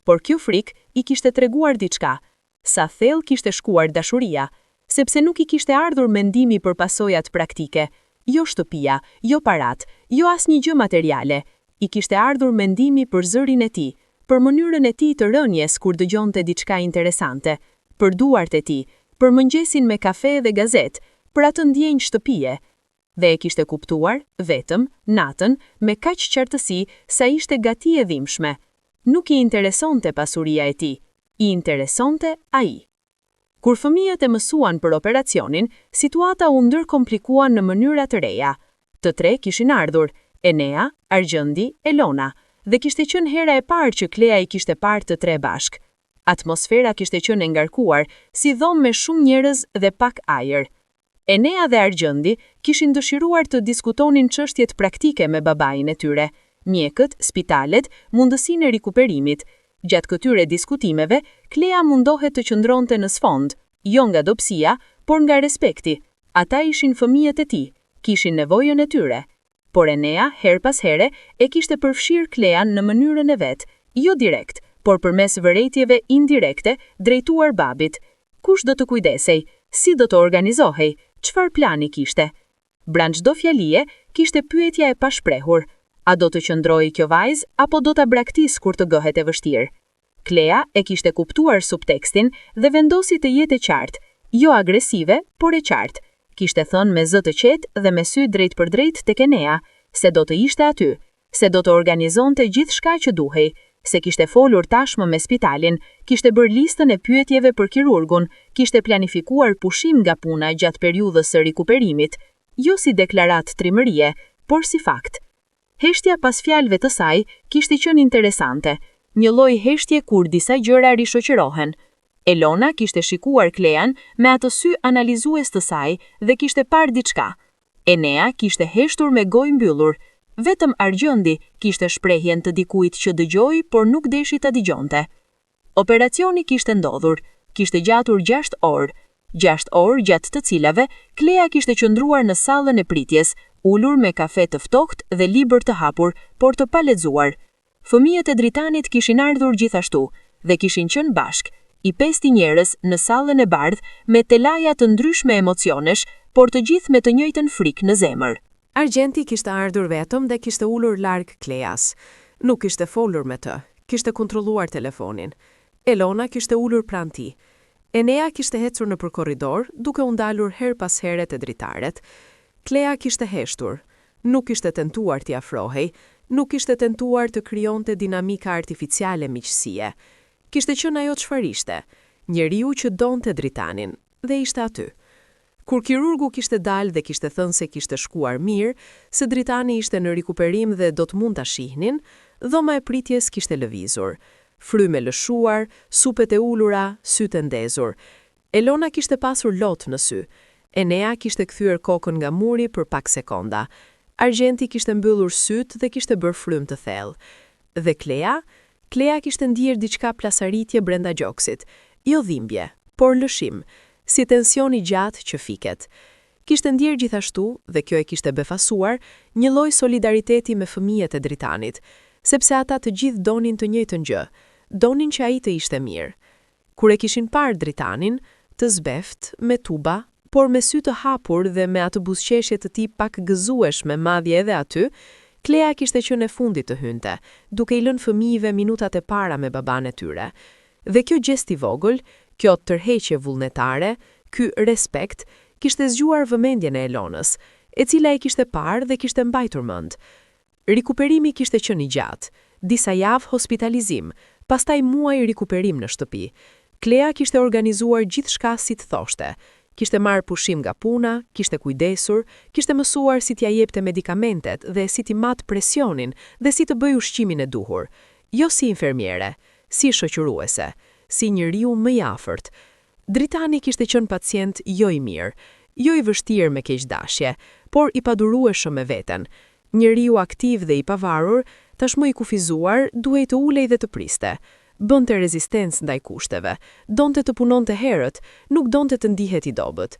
Por kjo frikë i kishte treguar diçka. Sa thellë kishte shkuar dashuria, sepse nuk i kishte ardhur mendimi për pasojat praktike, jo shtëpia, jo parat, jo asnjë gjë materiale. I kishte ardhur mendimi për zërin e tij, për mënyrën e tij të rënjes kur dëgjonte diçka interesante, për duart e tij, për mëngjesin me kafe dhe gazet, për atë ndjenjë shtëpie. Dhe e kishte kuptuar, vetëm, natën, me kaq qartësi sa ishte gati e dhimbshme. Nuk i interesonte pasuria e tij, i interesonte ai. Kur fëmijët e mësuan për operacionin, situata u ndërkomplikua në mënyra të reja. Të tre kishin ardhur, Enea, Argjendi, Elona, dhe kishte qenë hera e parë që Klea i kishte parë të tre bashk. Atmosfera kishte qenë e ngarkuar, si dhomë me shumë njerëz dhe pak ajër. Enea dhe Argjendi kishin dëshiruar të diskutonin çështjet praktike me babain e tyre, mjekët, spitalet, mundësinë e rikuperimit. Gjatë këtyre diskutimeve, Klea mundohet të qëndronte në sfond, jo nga dobësia, por nga respekti. Ata ishin fëmijët e tij, kishin nevojën e tyre. Por Enea, her pas here, e kishte përfshirë Klean në mënyrën e vet, jo direkt, por përmes vërejtjeve indirekte drejtuar babit. Kush do të kujdesej, si do të organizohej, çfarë plani kishte? Brand çdo fjalie kishte pyetja e pashprehur. A do të qëndrojë kjo vajzë apo do ta braktis kur të gëhet e vështirë? Klea e kishte kuptuar subtekstin dhe vendosi të jetë e qartë, jo agresive, por e qartë. kishte thënë me zë të qetë dhe me sy drejt për drejt tek Enea, se do të ishte aty, se do të organizonte gjithçka që duhej, se kishte folur tashmë me spitalin, kishte bërë listën e pyetjeve për kirurgun, kishte planifikuar pushim nga puna gjatë periudhës së rikuperimit, jo si deklarat trimërie, por si fakt. Heshtja pas fjalëve të saj kishte qenë interesante, një lloj heshtje kur disa gjëra rishoqërohen. Elona kishte shikuar Klean me atë sy analizues të saj dhe kishte parë diçka. Enea kishte heshtur me gojë mbyllur. Vetëm Argjendi kishte shprehjen të dikujt që dëgjoi, por nuk deshi ta dëgjonte. Operacioni kishte ndodhur, kishte gjatur 6 orë. 6 orë gjatë të cilave Klea kishte qëndruar në sallën e pritjes, ulur me kafe të ftohtë dhe libër të hapur, por të palexuar. Fëmijët e Dritanit kishin ardhur gjithashtu dhe kishin qenë bashk, i 5 njerëz në sallën e bardhë me telaja të ndryshme emocionesh, por të gjithë me të njëjtën frikë në zemër. Argjendi kishte ardhur vetëm dhe kishte ulur larg Kleas. Nuk kishte folur me të, kishte kontrolluar telefonin. Elona kishte ulur pranë tij. Enea kishte ecur nëpër korridor, duke u ndalur her pas here te dritaret. Klea kishte heshtur. Nuk kishte tentuar t'i afrohej, nuk kishte tentuar të krijonte dinamika artificiale miqësie. Kishte qenë ajo çfarë ishte, njeriu që donte Dritanin, dhe ishte aty. Kur kirurgu kishte dalë dhe kishte thënë se kishte shkuar mirë, se Dritani ishte në rikuperim dhe do të mund ta shihnin, dhoma e pritjes kishte lëvizur. Fryme lëshuar, supet e ulura, sytë ndezur. Elona kishte pasur lot në sy. Enea kishte kthyer kokën nga muri për pak sekonda. Argjendi kishte mbyllur sytë dhe kishte bërë frymë të thellë. Dhe Klea kishte ndier diçka plasaritje brenda gjoksit, jo dhimbje, por lëshim, si tensioni gjatë që fiket. Kishte ndier gjithashtu, dhe kjo e kishte befasuar, një lloj solidariteti me fëmijët e Dritanit, sepse ata të gjithë donin të njëjtën gjë, donin që ai të ishte mirë. Kur e kishin parë Dritanin, të zbeft, me tuba, por me sy të hapur dhe me atë buzëqeshje të tij pak gëzueshme madje edhe aty, Klea kishte qenë e fundit të hynte, duke i lënë fëmijëve minutat e para me baban e tyre. Dhe kjo gjest i vogël, kjo tërheqje vullnetare, ky respekt, kishte zgjuar vëmendjen e Elonës, e cila e kishte parë dhe kishte mbajtur mend. Rikuperimi kishte qenë i gjatë, disa javë hospitalizim, pastaj muaj rikuperim në shtëpi. Klea kishte organizuar gjithçka si të thoshte. Kishte marrë pushim nga puna, kishte kujdesur, kishte mësuar si t'ja jepte medikamentet dhe si t'i mat presionin dhe si të bëj ushqimin e duhur. Jo si infermiere, si shoqëruese, si njeriu më i afërt. Dritani kishte qenë pacient jo i mirë, jo i vështirë me keqdashje, por i padurueshëm me veten. Njeriu aktiv dhe i pavarur, tashmë i kufizuar, duhej të ulej dhe të priste. Bënte rezistencë ndaj kushteve, donte të punonte herët, nuk donte të ndihet i dobët.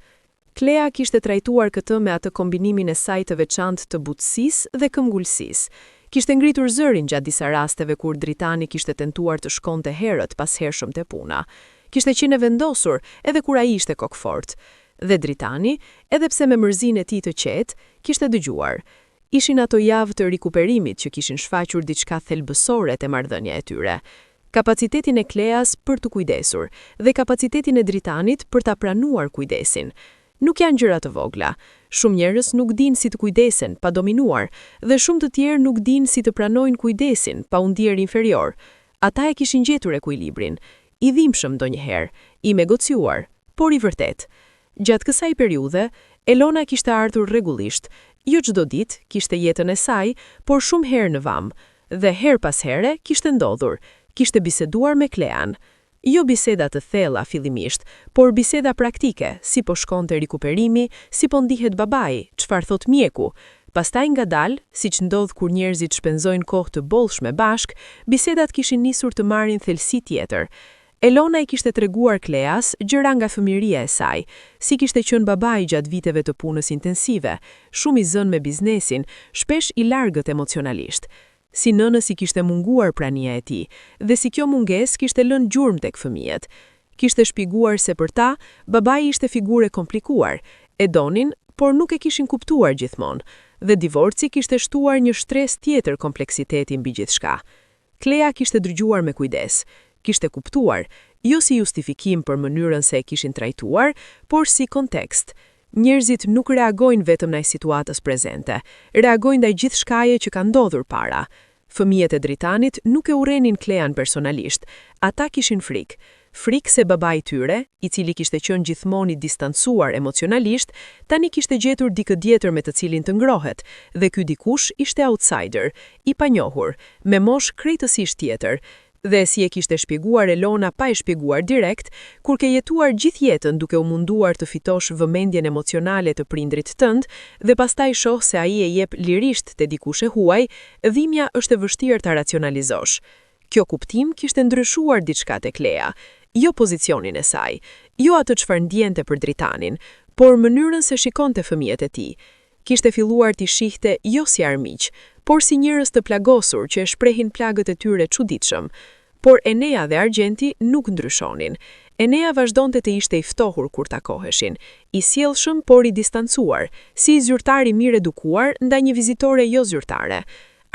Klea kishte trajtuar këtë me atë kombinimin e saj të veçantë të butësisë dhe këmbgulësisë. Kishte ngritur zërin gjatë disa rasteve kur Dritani kishte tentuar të shkonte herët pas hershëm te puna. Kishte qenë vendosur edhe kur ai ishte kokfort. Dhe Dritani, edhe pse me mërzinë e tij të qetë, kishte dëgjuar. Ishin ato javë të rikuperimit që kishin shfaqur diçka thelbësore te marrëdhënia e tyre. Kapacitetin e Kleas për të kujdesur dhe kapacitetin e Dritanit për ta pranuar kujdesin. Nuk janë gjëra të vogla. Shumë njerëz nuk dinë si të kujdesen pa dominuar dhe shumë të tjerë nuk dinë si të pranojnë kujdesin pa u ndier inferior. Ata e kishin gjetur ekuilibrin, i dhimbshëm ndonjëherë, i negociuar, por i vërtet. Gjatë kësaj periudhe, Elona kishte ardhur rregullisht, jo çdo ditë, kishte jetën e saj, por shumë herë në vam, dhe her pas here kishte ndodhur. Kishte biseduar me Klean. Jo biseda të thella fillimisht, por biseda praktike, si po shkonte rikuperimi, si po ndihet babai, çfarë thot mjeku. Pastaj ngadalë, siç ndodh kur njerëzit shpenzojnë kohë të bollshme bashk, bisedat kishin nisur të marrin thelsi tjetër. Elona i kishte treguar Kleas gjëra nga fëmiria e saj, si kishte qenë babai gjatë viteve të punës intensive, shumë i zënë me biznesin, shpesh i largët emocionalisht. Si nënës i kishte munguar prania e tij, dhe si kjo mungesë kishte lënë gjurmë tek fëmijët. Kishte shpjeguar se për ta, babai ishte figurë komplikuar, e donin, por nuk e kishin kuptuar gjithmonë, dhe divorci kishte shtuar një stres tjetër kompleksiteti mbi gjithçka. Klea kishte dëgjuar me kujdes, kishte kuptuar, jo si justifikim për mënyrën se e kishin trajtuar, por si kontekst. Njerëzit nuk reagojnë vetëm ndaj situatës prezente, reagojnë ndaj gjithë shkaje që ka ndodhur para. Fëmijët e Dritanit nuk e urrenin Klean personalisht, ata kishin frikë. Frikë se babai i tyre, i cili kishte qenë gjithmonë i distancuar emocionalisht, tani kishte gjetur dikë tjetër me të cilin të ngrohet, dhe ky dikush ishte outsider, i panjohur, me moshë krejtësisht tjetër. Dhe si e kishte shpjeguar Elona pa e shpjeguar direkt, kur ke jetuar gjithë jetën duke u munduar të fitosh vëmendjen emocionale të prindrit tënd dhe pastaj shoh se ai e jep lirisht te dikush e huaj, dhimbja është e vështirë ta racionalizosh. Kjo kuptim kishte ndryshuar diçka tek Lea, jo pozicionin e saj, jo atë çfarë ndjente për Dritanin, por mënyrën se shikonte fëmijët e tij. Kishte filluar t'i shihte jo si armiq, por si njerëz të plagosur që e shprehin plagët e tyre çuditshëm. Por Enea dhe Argjenti nuk ndryshonin. Enea vazhdonte të ishte i ftohur kur takoheshin, i sjellshëm por i distancuar, si i zyrtar i mirë edukuar ndaj një vizitore jo zyrtare.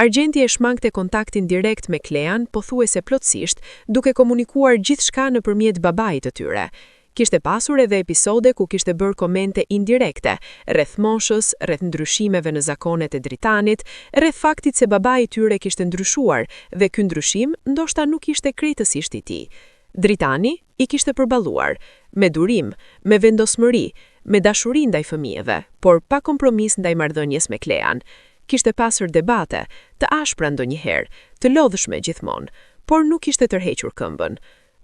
Argjenti e shmangte kontaktin direkt me Klean pothuajse plotësisht, duke komunikuar gjithçka nëpërmjet babait të tyre. Kishte pasur edhe episode ku kishte bërë komente indirekte, rreth moshës, rreth ndryshimeve në zakonet e Dritanit, rreth faktit se babai i tyre kishte ndryshuar dhe ky ndryshim ndoshta nuk ishte krejtësisht i tij. Dritani i kishte përballuar, me durim, me vendosmëri, me dashuri ndaj fëmijëve, por pa kompromis ndaj marrëdhënies me Klean. Kishte pasur debate, të ashpra ndonjëherë, të lodhshme gjithmonë, por nuk kishte tërhequr këmbën.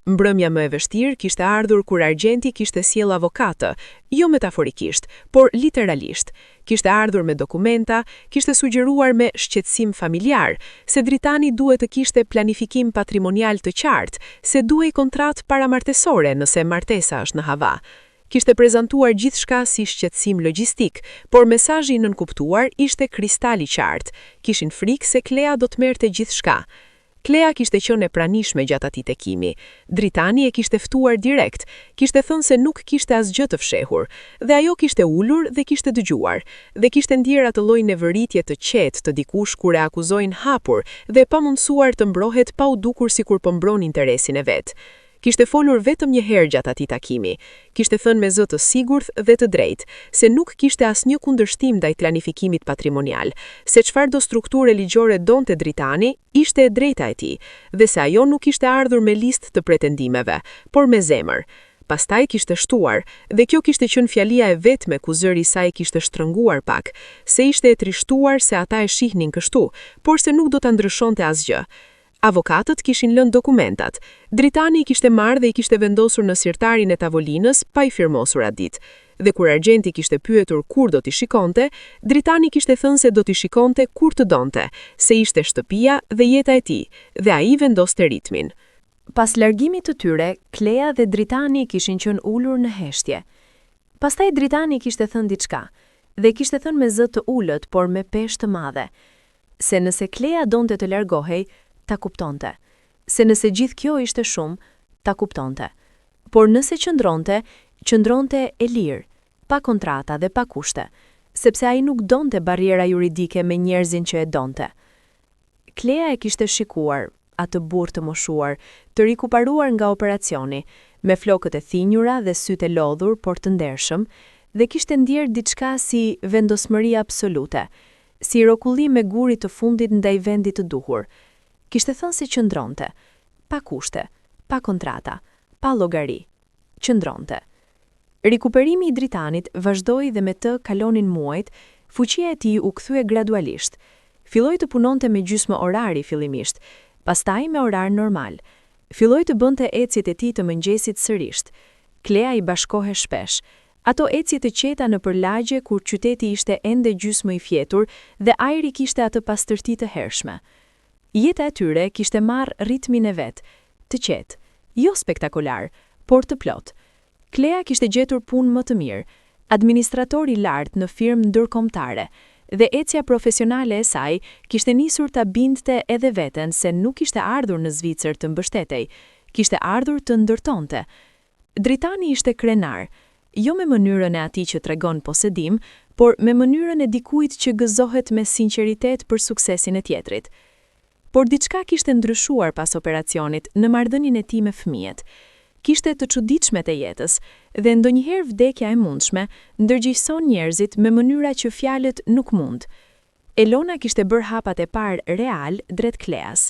Mbrëmja më e vështirë kishte ardhur kur Argjenti kishte sjell avokatë, jo metaforikisht, por literalisht. Kishte ardhur me dokumenta, kishte sugjeruar me shqetësim familjar, se Dritani duhet të kishte planifikim patrimonial të qartë, se duhej kontratë paramartesore nëse martesa është në hava. Kishte prezantuar gjithçka si shqetësim logjistik, por mesazhi i nënkuptuar ishte kristali qartë. Kishin frikë se Klea do të merrte gjithçka. Klea kishte qenë e pranishme gjatë atij takimi. Dritani e kishte ftuar direkt, kishte thënë se nuk kishte asgjë të fshehur, dhe ajo kishte ulur dhe kishte dëgjuar, dhe kishte ndjer atë lloj nevoritje të qetë të dikush kur e akuzojnë hapur dhe pa mundësuar të mbrohet pa u dukur sikur po mbron interesin e vet. Kishte folur vetëm një herë gjatë atij takimi. Kishte thënë me zë të sigurt dhe të drejtë se nuk kishte asnjë kundërshtim ndaj planifikimit patrimonial, se çfarëdo strukture ligjore donte Dritani ishte e drejta e tij, dhe se ajo nuk kishte ardhur me listë të pretendimeve, por me zemër. Pastaj kishte shtuar, dhe kjo kishte qenë fjalia e vetme ku zëri i saj kishte shtrënguar pak, se ishte e trishtuar se ata e shihnin kështu, por se nuk do ta ndryshonte asgjë. Avokatët kishin lënë dokumentat. Dritani i kishte marrë dhe i kishte vendosur në sirtarin e tavolinës pa i firmosur atë ditë. Dhe kur Argjenti kishte pyetur kur do t'i shikonte, Dritani kishte thënë se do t'i shikonte kur të donte, se ishte shtëpia dhe jeta e tij, dhe ai vendoste ritmin. Pas largimit të tyre, Klea dhe Dritani kishin qenë ulur në heshtje. Pastaj Dritani kishte thënë diçka, dhe kishte thënë me zë të ulët, por me peshë të madhe, se nëse Klea donte të largohej, ta kuptonte. Se nëse gjithë kjo ishte shumë, ta kuptonte. Por nëse qëndronte e lirë, pa kontrata dhe pa kushte, sepse ai nuk donte barriera juridike me njerëzin që e donte. Klea e kishte shikuar atë burr të moshuar, të rikuparuar nga operacioni, me flokët e thinjura dhe sytë e lodhur, por të ndershëm, dhe kishte ndjer diçka si vendosmëri absolute, si rokullim me guri të fundit ndaj vendit të duhur. Kishte thënë se qëndronte, pa kushte, pa kontrata, pa llogari. Qëndronte. Rikuperimi i Dritanit vazhdoi dhe me të kalonin muajt, fuqia e tij u kthye gradualisht. Filloi të punonte me gjysmë orari fillimisht, pastaj me orar normal. Filloi të bënte ecjet e tij të mëngjesit sërish. Klea i bashkohej shpesh. Ato ecje të qeta nëpër lagje kur qyteti ishte ende gjysmë i fjetur dhe ajri kishte atë pastërti të hershme. Jeta e tyre kishte marrë ritmin e vet, të qetë, jo spektakolar, por të plot. Klea kishte gjetur punë më të mirë, administrator i lartë në firmë ndërkombëtare, dhe ecja profesionale e saj kishte nisur ta bindte edhe veten se nuk kishte ardhur në Zvicër të mbështetej, kishte ardhur të ndërtonte. Dritani ishte krenar, jo me mënyrën e atij që tregon posedim, por me mënyrën e dikujt që gëzohet me sinqeritet për suksesin e tjetrit. Por diçka kishte ndryshuar pas operacionit në marrëdhënien e tij me fëmijët. kishte të çuditshme të jetës, dhe ndonjëherë vdekja e mundshme ndërgjegjëson njerëzit me mënyra që fjalët nuk mund. Elona kishte bërë hapat e parë real drejt Kleas.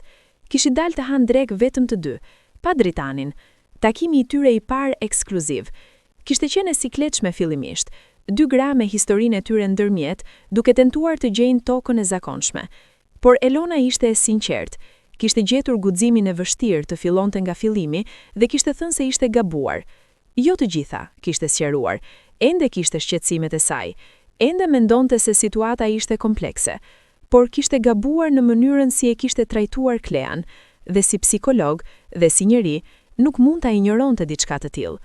Kishin dalë të hanë drek vetëm të dy, pa dritanin. Takimi i tyre i parë ekskluziv. Kishte qenë e sikletshme fillimisht, 2 gra me historinë e tyre ndërmjet, duke tentuar të gjejnë tokën e zakonshme. Por Elona ishte e sinqert, kishte gjetur guximin e vështirë të fillonte nga fillimi dhe kishte thënë se ishte gabuar. Jo të gjitha, kishte sqaruar, ende kishte shqetësimet e saj, ende mendonte se situata ishte komplekse, por kishte gabuar në mënyrën si e kishte trajtuar Klean, dhe si psikolog dhe si njeri, nuk mund ta injoronte diçka të tillë.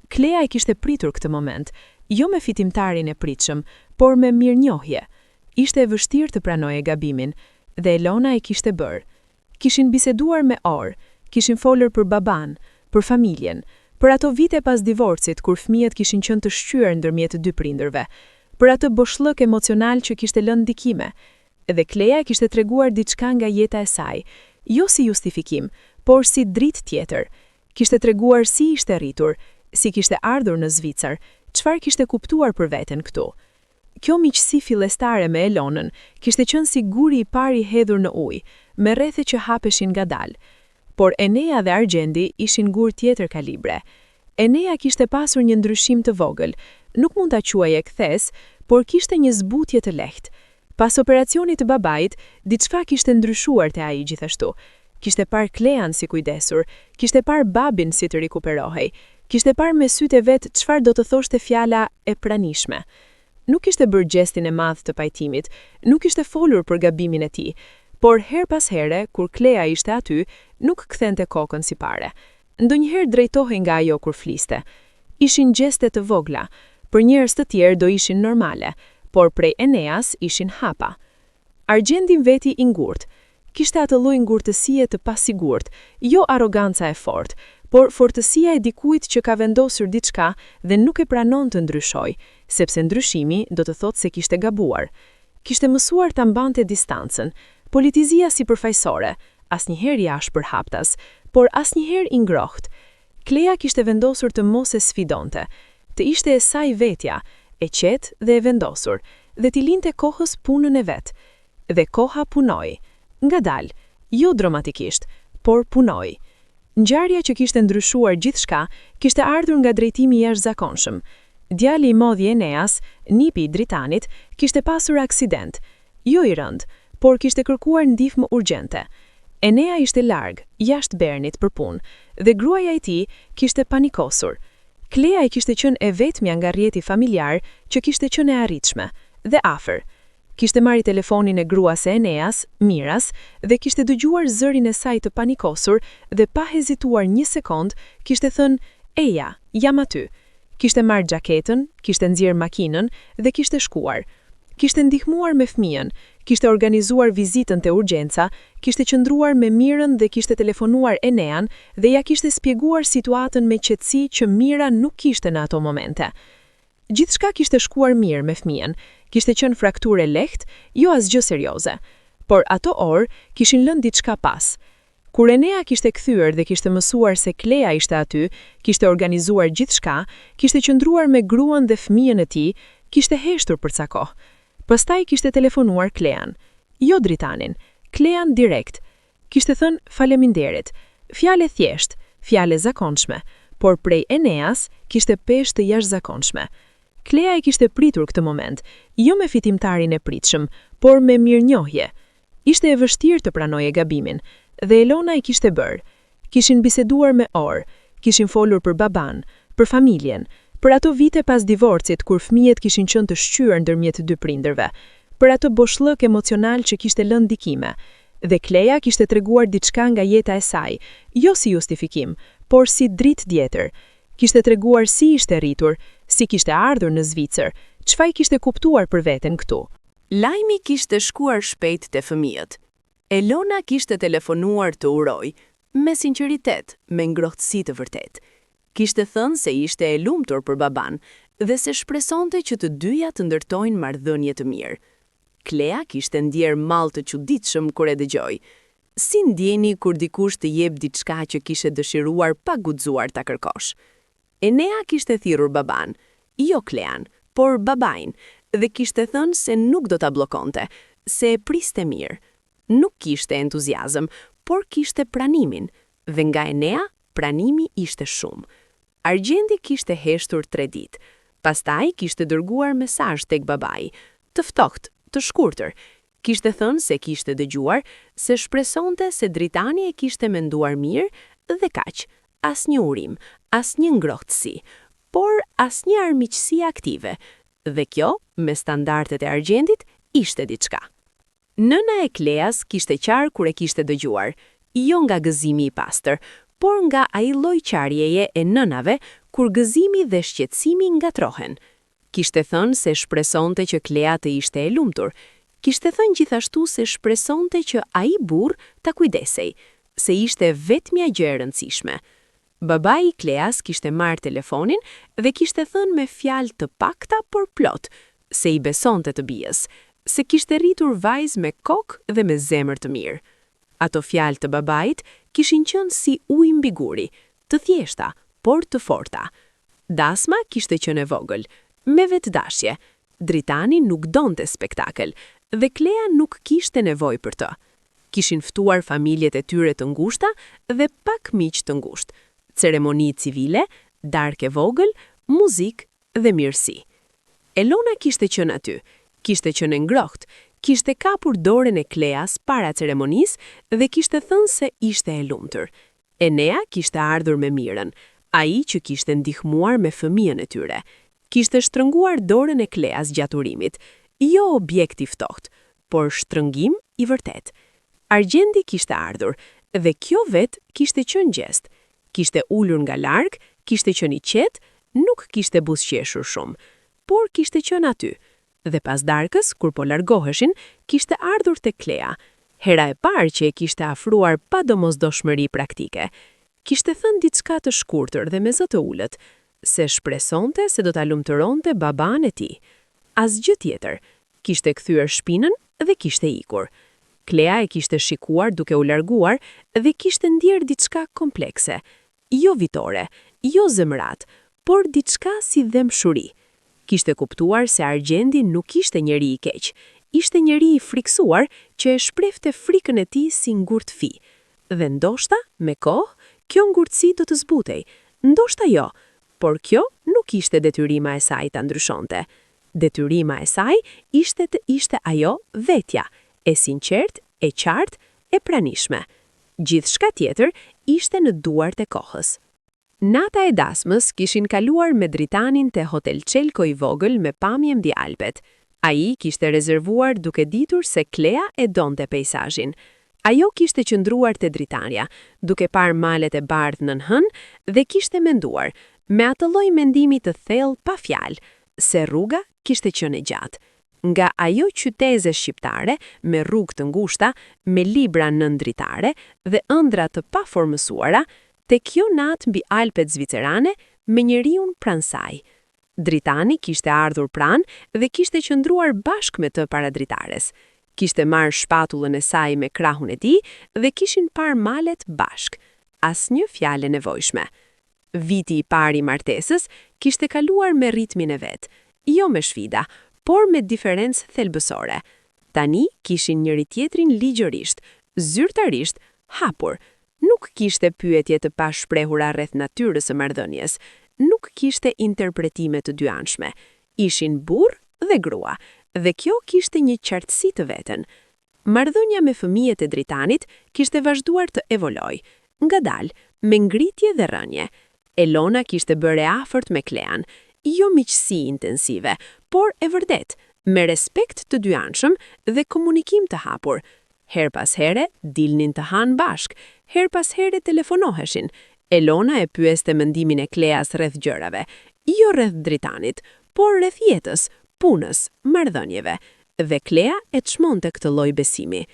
Klea e kishte pritur këtë moment, jo me fitimtarin e pritshëm, por me mirënjohje. Ishte e vështirë të pranojë gabimin, dhe Elona e kishte bërë. Kishin biseduar me orë, kishin folur për baban, për familjen, për ato vite pas divorcit kur fëmijët kishin qenë të shqyer ndërmjet të dy prindërve, për atë boshllëk emocional që kishte lënë ndikime. Dhe Klea kishte treguar diçka nga jeta e saj, jo si justifikim, por si dritë tjetër. Kishte treguar si ishte rritur, si kishte ardhur në Zvicër, çfarë kishte kuptuar për veten këtu. Kjo miqësi fillestare me Elonën kishte qenë si guri i parë i hedhur në ujë, me rrethe që hapeshin ngadalë. Por Enea dhe Argjendi ishin gur tjetër kalibre. Enea kishte pasur një ndryshim të vogël, nuk mund ta quajë kthes, por kishte një zbutje të lehtë. Pas operacionit të babait, diçka kishte ndryshuar te ai gjithashtu. Kishte parë Klean si kujdesur, kishte parë babin si të rikuperohej, kishte parë me sytë e vet çfarë do të thoshte fjala e pranishme. Nuk kishte bërë gestin e madh të pajtimit, nuk kishte folur për gabimin e tij, por her pas here, kur Klea ishte aty, nuk kthente kokën si pare. Ndonjëherë drejtohej nga ajo kur fliste. Ishin gjeste të vogla, për njerëz të tjerë do ishin normale, por prej Eneas ishin hapa. Argjendi veti i ngurt, kishte atë lloj ngurtësie të pasigurt, jo arroganca e fortë, por fortësia e dikujt që ka vendosur diçka dhe nuk e pranon të ndryshojë, sepse ndryshimi do të thotë se kishte gabuar. Kishte mësuar ta mbante distancën, politizia si përfaqësore, asnjëherë jashtë përhaptas, por asnjëherë i ngrohtë. Klea kishte vendosur të mos e sfidonte, të ishte e saj vetja, e qetë dhe e vendosur, dhe t'i linte kohës punën e vet. Dhe koha punoi, ngadalë, jo dramatikisht, por punoi. Ngjarja që kishte ndryshuar gjithçka kishte ardhur nga drejtimi i jashtëzakonshëm. Djali i modh i Eneas, nipi i dritanit, kishte pasur aksident, jo i rënd, por kishte kërkuar ndihmë urgjente. Enea ishte larg, jashtë Bernit për punë, dhe gruaja e tij kishte panikosur. Klea i kishte qenë e vetmja nga rrjeti familjar që kishte qenë e arritshme dhe afër. Kishte marrë telefonin e gruas së Eneas, Miras, dhe kishte dëgjuar zërin e saj të panikosur dhe pa hezituar një sekond kishte thënë: "Eja, jam aty." Kishte marrë xhaketën, kishte nxjerrë makinën dhe kishte shkuar. Kishte ndihmuar me fëmijën, kishte organizuar vizitën te urgjenca, kishte qëndruar me Mirën dhe kishte telefonuar Enean dhe ja kishte shpjeguar situatën me qetësi që Mira nuk kishte në ato momente. Gjithçka kishte shkuar mirë me fëmijën, kishte qenë frakturë lehtë, jo asgjë serioze, por ato orë kishin lënë diçka pas. Kur Enea kishte kthyer dhe kishte mësuar se Klea ishte aty, kishte organizuar gjithçka, kishte qëndruar me gruan dhe fëmijën e tij, kishte heshtur për ca kohë. Pastaj kishte telefonuar Klean, jo dritanin, Klean direkt. Kishte thënë faleminderit, fjalë thjesht, fjalë zakonshme, por prej Eneas kishte peshë të jashtëzakonshme. Klea e kishte pritur këtë moment, jo me fitimtarin e pritshëm, por me mirënjohje. Ishte e vështirë të pranojë gabimin, dhe Elona e kishte bërë. Kishin biseduar me orë, kishin folur për baban, për familjen, për ato vite pas divorcit kur fëmijët kishin qenë të shqyer ndërmjet dy prindërve, për ato boshllëk emocional që kishte lënë ndikime. Dhe Klea kishte treguar diçka nga jeta e saj, jo si justifikim, por si dritë tjetër. Kishte treguar si ishte rritur, si kishte ardhur në Zvicër, çfarë kishte kuptuar për veten këtu. Lajmi kishte shkuar shpejt te fëmijët. Elona kishte telefonuar të uroj, me sinqeritet, me ngrohtësi të vërtet. Kishte thënë se ishte e lumtur për baban dhe se shpresonte që të dyja të ndërtojnë marrëdhënie të mirë. Klea kishte ndjerë mall të çuditshëm kur e dëgjoi. si ndjeni kur dikush të jep diçka që kishe dëshiruar pa guxuar ta kërkosh? Enea kishte thirrur baban, jo Klean, por babain, dhe kishte thënë se nuk do ta bllokonte, se e priste mirë. Nuk kishte entuziazëm, por kishte pranimin, dhe nga Enea, pranimi ishte shumë. Argjendi kishte heshtur 3 ditë, pastaj kishte dërguar mesazh tek babai, të ftohtë, të shkurtër. Kishte thënë se kishte dëgjuar, se shpresonte se Dritani e kishte menduar mirë dhe kaq, asnjë urim, asnjë ngrohtësi, por asnjë armiqësi aktive, dhe kjo, me standardet e Argjendit, ishte diçka. Nëna e Kleas kishte qarë kur e kishte dëgjuar, jo nga gëzimi i pastër, por nga ai lloj qarjeje e nënave kur gëzimi dhe shqetësimi ngatrohen. Kishte thënë se shpresonte që Klea të ishte e lumtur. Kishte thënë gjithashtu se shpresonte që ai burr ta kujdesej, se ishte vetmja gjë e rëndësishme. Babai i Kleas kishte marrë telefonin dhe kishte thënë me fjalë të pakta por plot, se i besonte të bijës, se kishte rritur vajzë me kokë dhe me zemër të mirë. Ato fjalë të babait kishin qenë si ujë mbi guri, të thjeshta, por të forta. Dasma kishte qenë e vogël, me vetdashje. Dritani nuk donte spektakël, dhe Klea nuk kishte nevojë për të. Kishin ftuar familjet e tyre të ngushta dhe pak miq të ngushtë. Ceremoni civile, darkë e vogël, muzikë dhe mirësi. Elona kishte qenë aty, kishte qenë ngrohtë, kishte kapur dorën e Kleas para ceremonisë dhe kishte thënë se ishte e lumtur. Enea kishte ardhur me Mirën, ai që kishte ndihmuar me fëmijën e tyre. Kishte shtrënguar dorën e Kleas gjatë urimit, jo objekt i ftohtë, por shtrëngim i vërtet. Argjendi kishte ardhur, dhe kjo vetë kishte qenë gjest. Kishte ulur nga larg, kishte qenë i qetë, nuk kishte buzëqeshur shumë, por kishte qenë aty. Dhe pas darkës, kur po largoheshin, kishte ardhur te Klea, hera e parë që e kishte afruar pa domosdoshmëri praktike. Kishte thënë diçka të shkurtër dhe me zë të ulët, se shpresonte se do ta lumturonte baban e tij. Asgjë tjetër. Kishte kthyer shpinën dhe kishte ikur. Klea e kishte shikuar duke u larguar dhe kishte ndier diçka komplekse, jo vitore, jo zemrat, por diçka si dëmshuri. Kishte kuptuar se Argjendi nuk ishte njeri i keq, ishte njeri i friksuar që e shprehte frikën e tij si ngurt fi. Dhe ndoshta, me kohë, kjo ngurtësi do të zbutej, ndoshta jo, por kjo nuk ishte detyrima e saj ta ndryshonte. Detyrima e saj ishte të ishte ajo vetja, e sinqert, e qartë, e pranishme. Gjithçka tjetër ishte në duart e kohës. Nata e dasmës kishin kaluar me Dritanin te Hotel Çelko i vogël me pamje mbi Alpet. Ai kishte rezervuar duke ditur se Klea e donte peizazhin. Ajo kishte qëndruar te Dritania, duke parë malet e bardhë nën hënë dhe kishte menduar, me atë lloj mendimi të thellë pa fjalë, se rruga kishte qenë e gjatë. Nga ajo qyteze shqiptare, me rrugë të ngushta, me libra nëndritare dhe ëndra të paformësuara, te kjo natë mbi Alpet zvicerane, me njeriun pranë saj. Dritani kishte ardhur pranë dhe kishte qëndruar bashkë me të para dritares. Kishte marrë shpatullën e saj me krahun e tij dhe kishin parë malet bashkë. Asnjë fjalë nevojshme. Viti i parë i martesës kishte kaluar me ritmin e vet, jo me sfida, por me diferencë thelbësore. Tani kishin njëri tjetrin ligjërisht, zyrtarisht, hapur. Nuk kishte pyetje të pashprehura rreth natyrës së marrëdhënies, nuk kishte interpretime të dyanshme. Ishin burr dhe grua, dhe kjo kishte një qartësi të veten. Marrëdhënia me fëmijët e Dritanit kishte vazhduar të evolojë, ngadalë, me ngritje dhe rënje. Elona kishte bërë e afërt me Klean, jo miqësi intensive, por e vërdet, me respekt të dyanshëm dhe komunikim të hapur. Her pas here dilnin të hanë bashk, her pas here telefonoheshin. Elona e pyeste mendimin e Kleas rreth gjërave, jo rreth Dritanit, por rreth jetës, punës, marrëdhënieve, dhe Klea e çmonte këtë lloj besimi.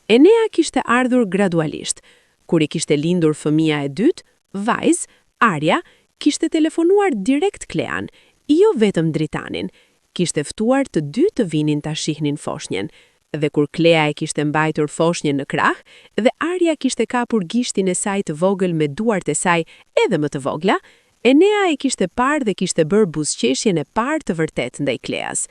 Enea kishte ardhur gradualisht. Kur i kishte lindur fëmia e dytë, vajzë, Arja, kishte telefonuar direkt Klean, jo vetëm Dritanin. Kishte ftuar të dy të vinin ta shihnin foshnjën. Dhe kur Klea e kishte mbajtur foshnjën në krah, dhe Arja kishte kapur gishtin e saj të vogël me duart e saj edhe më të vogla, Enea e kishte parë dhe kishte bërë buzëqeshjen e parë të vërtet ndaj Kleas.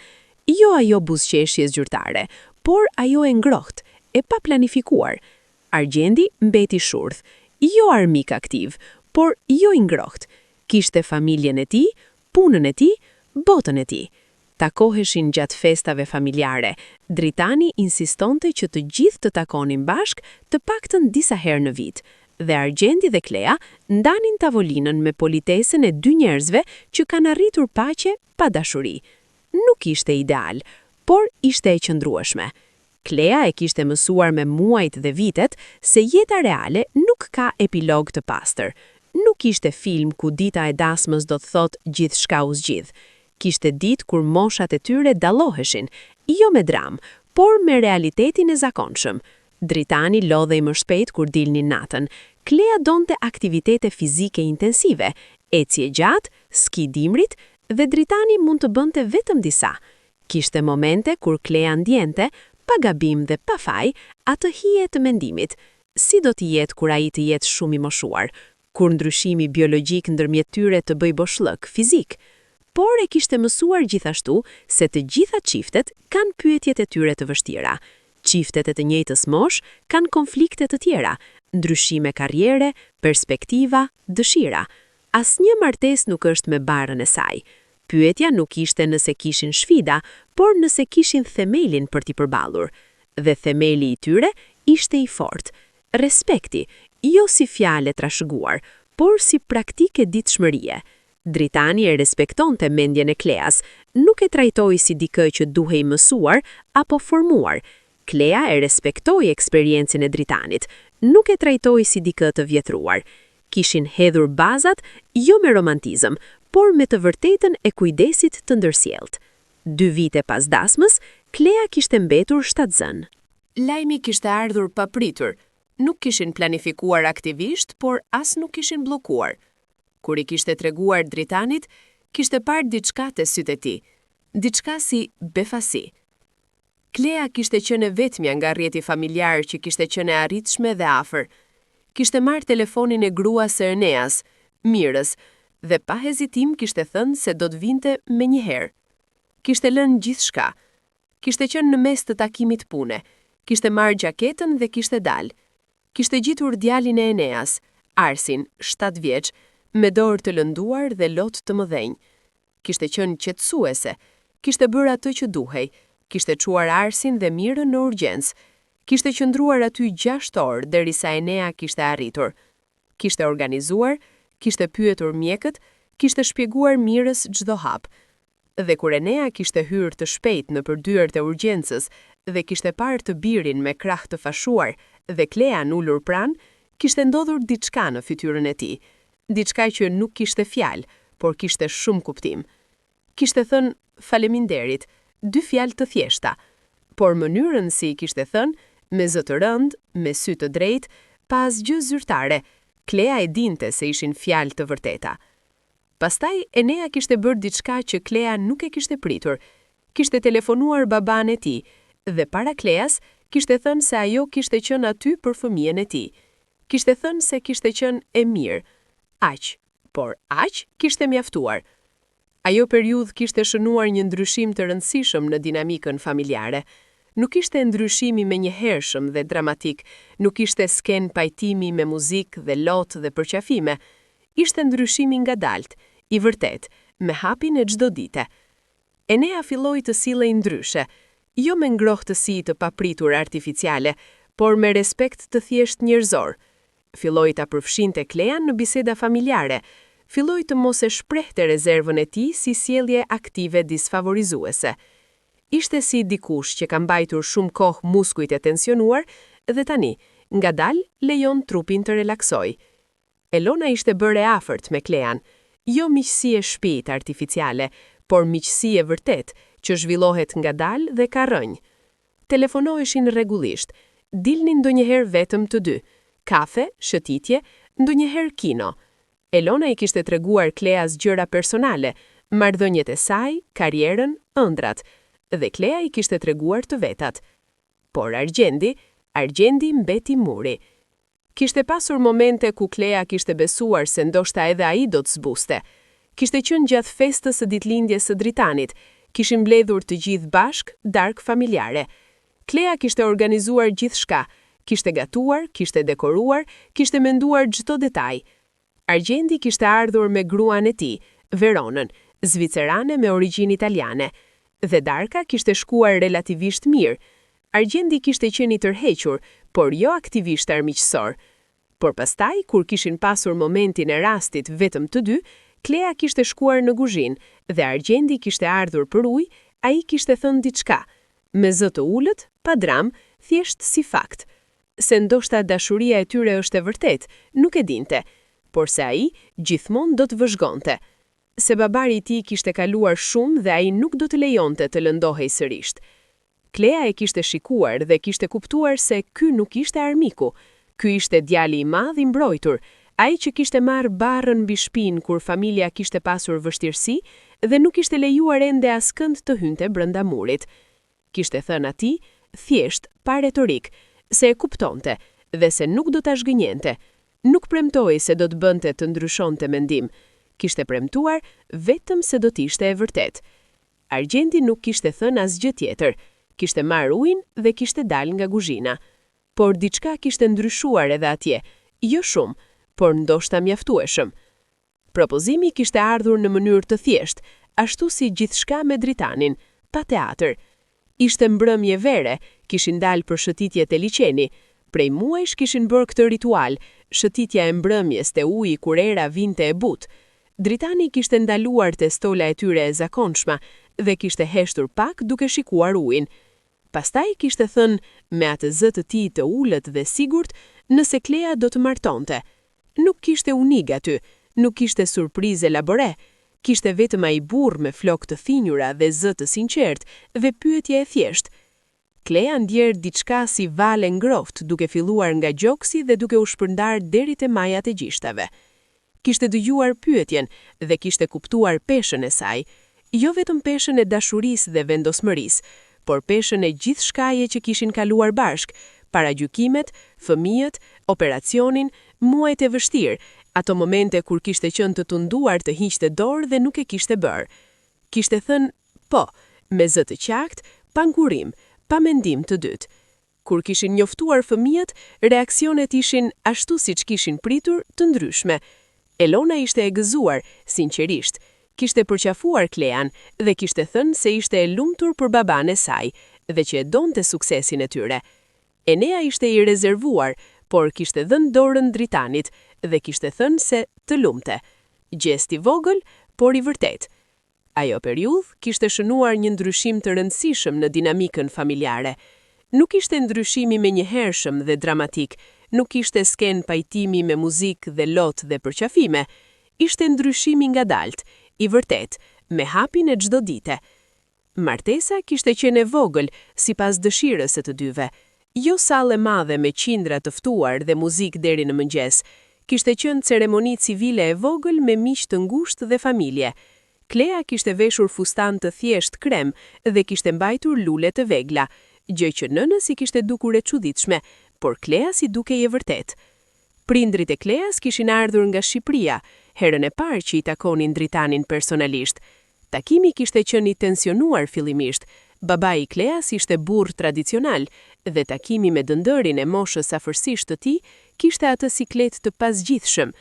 Jo ajo buzëqeshje zyrtare, por ajo e ngrohtë, e pa planifikuar. Argjendi mbeti shurdh, jo armik aktiv, por jo i ngrohtë. Kishte familjen e tij, punën e tij, botën e tij. Takoheshin gjatë festave familjare. Dritani insistonte që të gjithë të takonin bashk, të paktën disa herë në vit. Dhe Argjendi dhe Klea ndanin tavolinën me politesën e dy njerëzve që kanë arritur paqe pa dashuri. Nuk ishte ideal, por ishte e qëndrueshme. Klea e kishte mësuar me muajt dhe vitet se jeta reale nuk ka epilog të pastër. Nuk ishte film ku dita e dasmës do të thotë gjithçka u zgjidh. Kishte ditë kur moshat e tyre dalloheshin, jo me dram, por me realitetin e zakonshëm. Dritani lodhej më shpejt kur dilnin natën. Klea donte aktivitete fizike intensive, ecje gjatë, ski dimrit, dhe Dritani mund të bënte vetëm disa. Kishte momente kur Klea ndjente, pa gabim dhe pa faj, atë hije të mendimit. Si do t'i jetë kur ai të jetë shumë i moshuar, kur ndryshimi biologjik ndërmjet tyre të bëj boshllëk fizik? Por e kishte mësuar gjithashtu se të gjitha çiftet kanë pyetjet e tyre të vështira. Çiftet e të njëjtës mosh kanë konflikte të tjera, ndryshime karriere, perspektiva, dëshira. Asnjë martesë nuk është me barën e saj. Pyetja nuk ishte nëse kishin sfida, por nëse kishin themelin për t'i përballur. Dhe themeli i tyre ishte i fortë. Respekti, jo si fjalë trashëguar, por si praktike ditëshmërie. Dritani e respektonte mendjen e Kleas, nuk e trajtoi si dikë që duhej mësuar apo formuar. Klea e respektoi eksperiencën e Dritanit, nuk e trajtoi si dikë të vjetruar. Kishin hedhur bazat jo me romantizëm, por me të vërtetën e kujdesit të ndërsjellët. 2 vite pas dasmës, Klea kishte mbetur shtatzën. Lajmi kishte ardhur papritur. Nuk kishin planifikuar aktivisht, por as nuk kishin bllokuar. Kur i kishte treguar Dritanit, kishte parë diçka te sytë e tij, diçka si befasi. Klea kishte qenë vetmja nga rrjeti familjar që kishte qenë e arritshme dhe afër. Kishte marrë telefonin e gruas së Eneas, Mirës, dhe pa hezitim kishte thënë se do të vinte menjëherë. Kishte lënë gjithçka. Kishte qenë në mes të takimit pune. Kishte marrë gjaketën dhe kishte dalë. Kishte gjetur djalin e Eneas, Arsin, 7 vjeç, me dorë të lënduar dhe lot të mëdhenj. Kishte qenë qetësuese, kishte bërë atë që duhej, kishte çuar Arsin dhe Mirën në urgjencë, kishte qëndruar aty 6 orë derisa Enea kishte arritur. Kishte organizuar, kishte pyetur mjekët, kishte shpjeguar Mirës çdo hap. Dhe kur Enea kishte hyrë të shpejt në përdyert e urgjencës dhe kishte parë të birin me krah të fashuar dhe Klea ulur pranë, kishte ndodhur diçka në fytyrën e tij. Diçka që nuk kishte fjalë, por kishte shumë kuptim. Kishte thënë faleminderit, 2 fjalë të thjeshta, por mënyrën si i kishte thënë, me zë të rënd, me sy të drejtë, pa asgjë zyrtare, Klea e dinte se ishin fjalë të vërteta. Pastaj Enea kishte bërë diçka që Klea nuk e kishte pritur. Kishte telefonuar baban e tij dhe para Kleas kishte thënë se ajo kishte qenë aty për fëmijën e tij. Kishte thënë se kishte qenë e mirë. Aq, por aq kishte mjaftuar. Ajo periudhë kishte shënuar një ndryshim të rëndësishëm në dinamikën familjare. Nuk ishte ndryshimi menjëhershëm dhe dramatik, nuk ishte sken pajtimi me muzikë dhe lot dhe përqafime. Ishte ndryshimi ngadalt, i vërtet, me hapin e çdo dite. Enea filloi të sillej ndryshe, jo me ngrohtësi të papritur artificiale, por me respekt të thjesht njerëzor. Filloi ta përfshinte Klean në biseda familjare, filloi të mos e shprehte rezervën e tij si sjellje aktive disfavorizuese. Ishte si dikush që ka mbajtur shumë kohë muskujt e tensionuar dhe tani, ngadalë lejon trupin të relaksoj. Elona ishte bërë e afërt me Klean, jo miqësi e shpejtë artificiale, por miqësi e vërtet që zhvillohet ngadalë dhe ka rënjë. Telefonoheshin rregullisht, dilnin ndonjëherë vetëm të dy. Kafe, shëtitje, ndonjëherë kino. Elona i kishte treguar Kleas gjëra personale, marrëdhëniet e saj, karrierën, ëndrat, dhe Klea i kishte treguar të vetat. Por Argjendi mbeti muri. Kishte pasur momente ku Klea kishte besuar se ndoshta edhe ai do të zbuste. Kishte qenë gjatë festës së ditëlindjes së Dritanit, kishin mbledhur të gjithë bashk, darkë familjare. Klea kishte organizuar gjithçka, kishte gatuar, kishte dekoruar, kishte menduar çdo detaj. Argjendi kishte ardhur me gruan e tij, Veronën, zvicerane me origjinë italiane, dhe darka kishte shkuar relativisht mirë. Argjendi kishte qenë i tërhequr, por jo aktivisht armiqësor. Por pastaj, kur kishin pasur momentin e rastit vetëm të dy, Klea kishte shkuar në kuzhinë dhe Argjendi kishte ardhur për ujë, ai kishte thënë diçka, me zë të ulët, pa dram, thjesht si fakt. Se ndoshta dashuria e tyre është e vërtet, nuk e dinte, por se ai gjithmonë do të vëzhgonte. Se babari i tij kishte kaluar shumë dhe ai nuk do të lejonte të lëndohej sërish. Klea e kishte shikuar dhe kishte kuptuar se ky nuk ishte armiku, ky ishte djali i madh i mbrojtur, ai që kishte marrë barrën mbi shtëpinë kur familja kishte pasur vështirësi dhe nuk kishte lejuar ende askënd të hynte brenda murit. Kishte thënë atij, thjesht, pa retorik, se e kuptonte dhe se nuk do ta zhgënjente. Nuk premtoi se do të bënte të ndryshonte mendim. Kishte premtuar vetëm se do të ishte e vërtet. Argjendi nuk kishte thënë asgjë tjetër. Kishte marrë ujin dhe kishte dalë nga kuzhina. Por diçka kishte ndryshuar edhe atje, jo shumë, por ndoshta mjaftueshëm. Propozimi kishte ardhur në mënyrë të thjeshtë, ashtu si gjithçka me Dritanin, pa teatr. Ishte mbrëmje vere, kishin dalë për shëtitjet e liçeni. Prej muajsh kishin bërë këtë ritual, shëtitja e mbrëmjes te uji kur era vinte e butë. Dritani kishte ndaluar te stola e tyre e zakonshme dhe kishte heshtur pak duke shikuar ujin. Pastaj kishte thënë, me atë zë të tij të ulët dhe sigurt, nëse Klea do të martonte. Nuk kishte unig aty, nuk kishte surprizë elabore, kishte vetëm ai burr me flokë të thinjura dhe zë të sinqert dhe pyetje e thjeshtë. Klea ndjer diçka si vale ngrohtë duke filluar nga gjoksi dhe duke u shpërndar deri te majat e gishtave. Kishte dëgjuar pyetjen dhe kishte kuptuar peshën e saj, jo vetëm peshën e dashurisë dhe vendosmërisë, por peshën e gjithë shkaje që kishin kaluar bashk, paragjykimet, fëmijët, operacionin, muajt e vështirë, ato momente kur kishte qenë të tunduar të hiqte dorë dhe nuk e kishte bërë. Kishte thënë, po, me zë të qartë, pa ngurim, pa mendim të dytë. Kur kishin njoftuar fëmijët, reaksionet ishin ashtu siç kishin pritur, të ndryshme. Elona ishte e gëzuar, sinqerisht, kishte përqafuar Klean dhe kishte thënë se ishte e lumtur për baban e saj dhe që e donte suksesin e tyre. Enea ishte i rezervuar, por kishte dhënë dorën Dritanit dhe kishte thënë se të lumte. Gjest i vogël, por i vërtet. Ajo periudhë kishte shënuar një ndryshim të rëndësishëm në dinamikën familjare. Nuk ishte ndryshimi menjëhershëm dhe dramatik, nuk ishte sken pajtimi me muzikë dhe lot dhe përqafime. Ishte ndryshimi ngadalt, i vërtet, me hapin e çdo dite. Martesa kishte qenë e vogël, sipas dëshirës së të dyve. Jo sallë e madhe me qindra të ftuar dhe muzikë deri në mëngjes. Kishte qenë ceremoni civile e vogël me miq të ngushtë dhe familje. Klea kishte veshur fustan të thjesht krem dhe kishte mbajtur lule të vegla, gjë që nënës i kishte dukur e çuditshme, por Klea si dukej e vërtet. Prindrit e Kleas kishin ardhur nga Shqipëria, herën e parë që i takonin Dritanin personalisht. Takimi kishte qenë i tensionuar fillimisht. Babai i Kleas ishte burr tradicional dhe takimi me dëndërin e moshës afërsisht të tij kishte atë siklet të pasgjithshëm.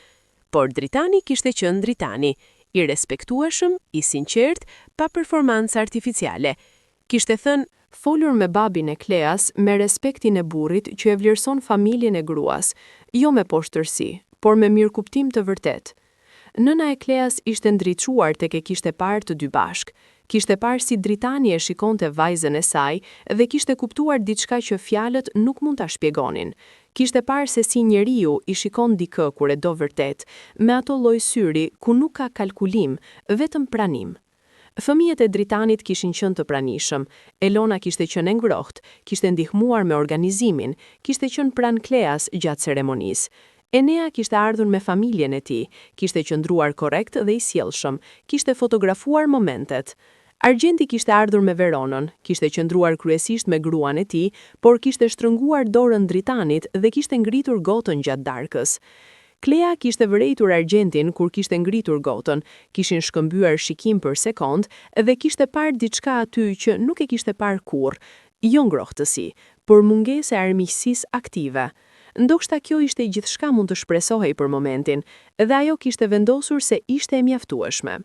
Por Dritani kishte qenë Dritani, i respektueshëm, i sinqert, pa performancë artificiale. Kishte thënë, folur me babin e Kleas me respektin e burrit që e vlerëson familjen e gruas, jo me poshtërsi, por me mirëkuptim të vërtet. Nëna e Kleas ishte ndriçuar tek e kishte parë të dy bashk. Kishte parë si Dritani e shikonte vajzën e saj dhe kishte kuptuar diçka që fjalët nuk mund ta shpjegonin. Kishte parë se si njeriu i shikon dikë kur e do vërtet, me ato lloj syri ku nuk ka kalkulim, vetëm pranim. Fëmijët e Dritanit kishin qenë të pranishëm. Elona kishte qenë e ngrohtë, kishte ndihmuar me organizimin, kishte qenë pranë Kleas gjatë ceremonisë. Enea kishte ardhur me familjen e tij, kishte qëndruar korrekt dhe i sjellshëm, kishte fotografuar momentet. Argenti kishte ardhur me Veronën, kishte qëndruar kryesisht me gruan e tij, por kishte shtrënguar dorën Dritanit dhe kishte ngritur gotën gjatë darkës. Klea kishte vërejtur Argentin kur kishte ngritur gotën, kishin shkëmbyer shikim për sekond dhe kishte parë diçka aty që nuk e kishte parë kurrë, jo ngrohtësi, por mungesë e armiqësisë aktive. Ndoshta kjo ishte gjithçka mund të shpresohej për momentin, dhe ajo kishte vendosur se ishte e mjaftueshme.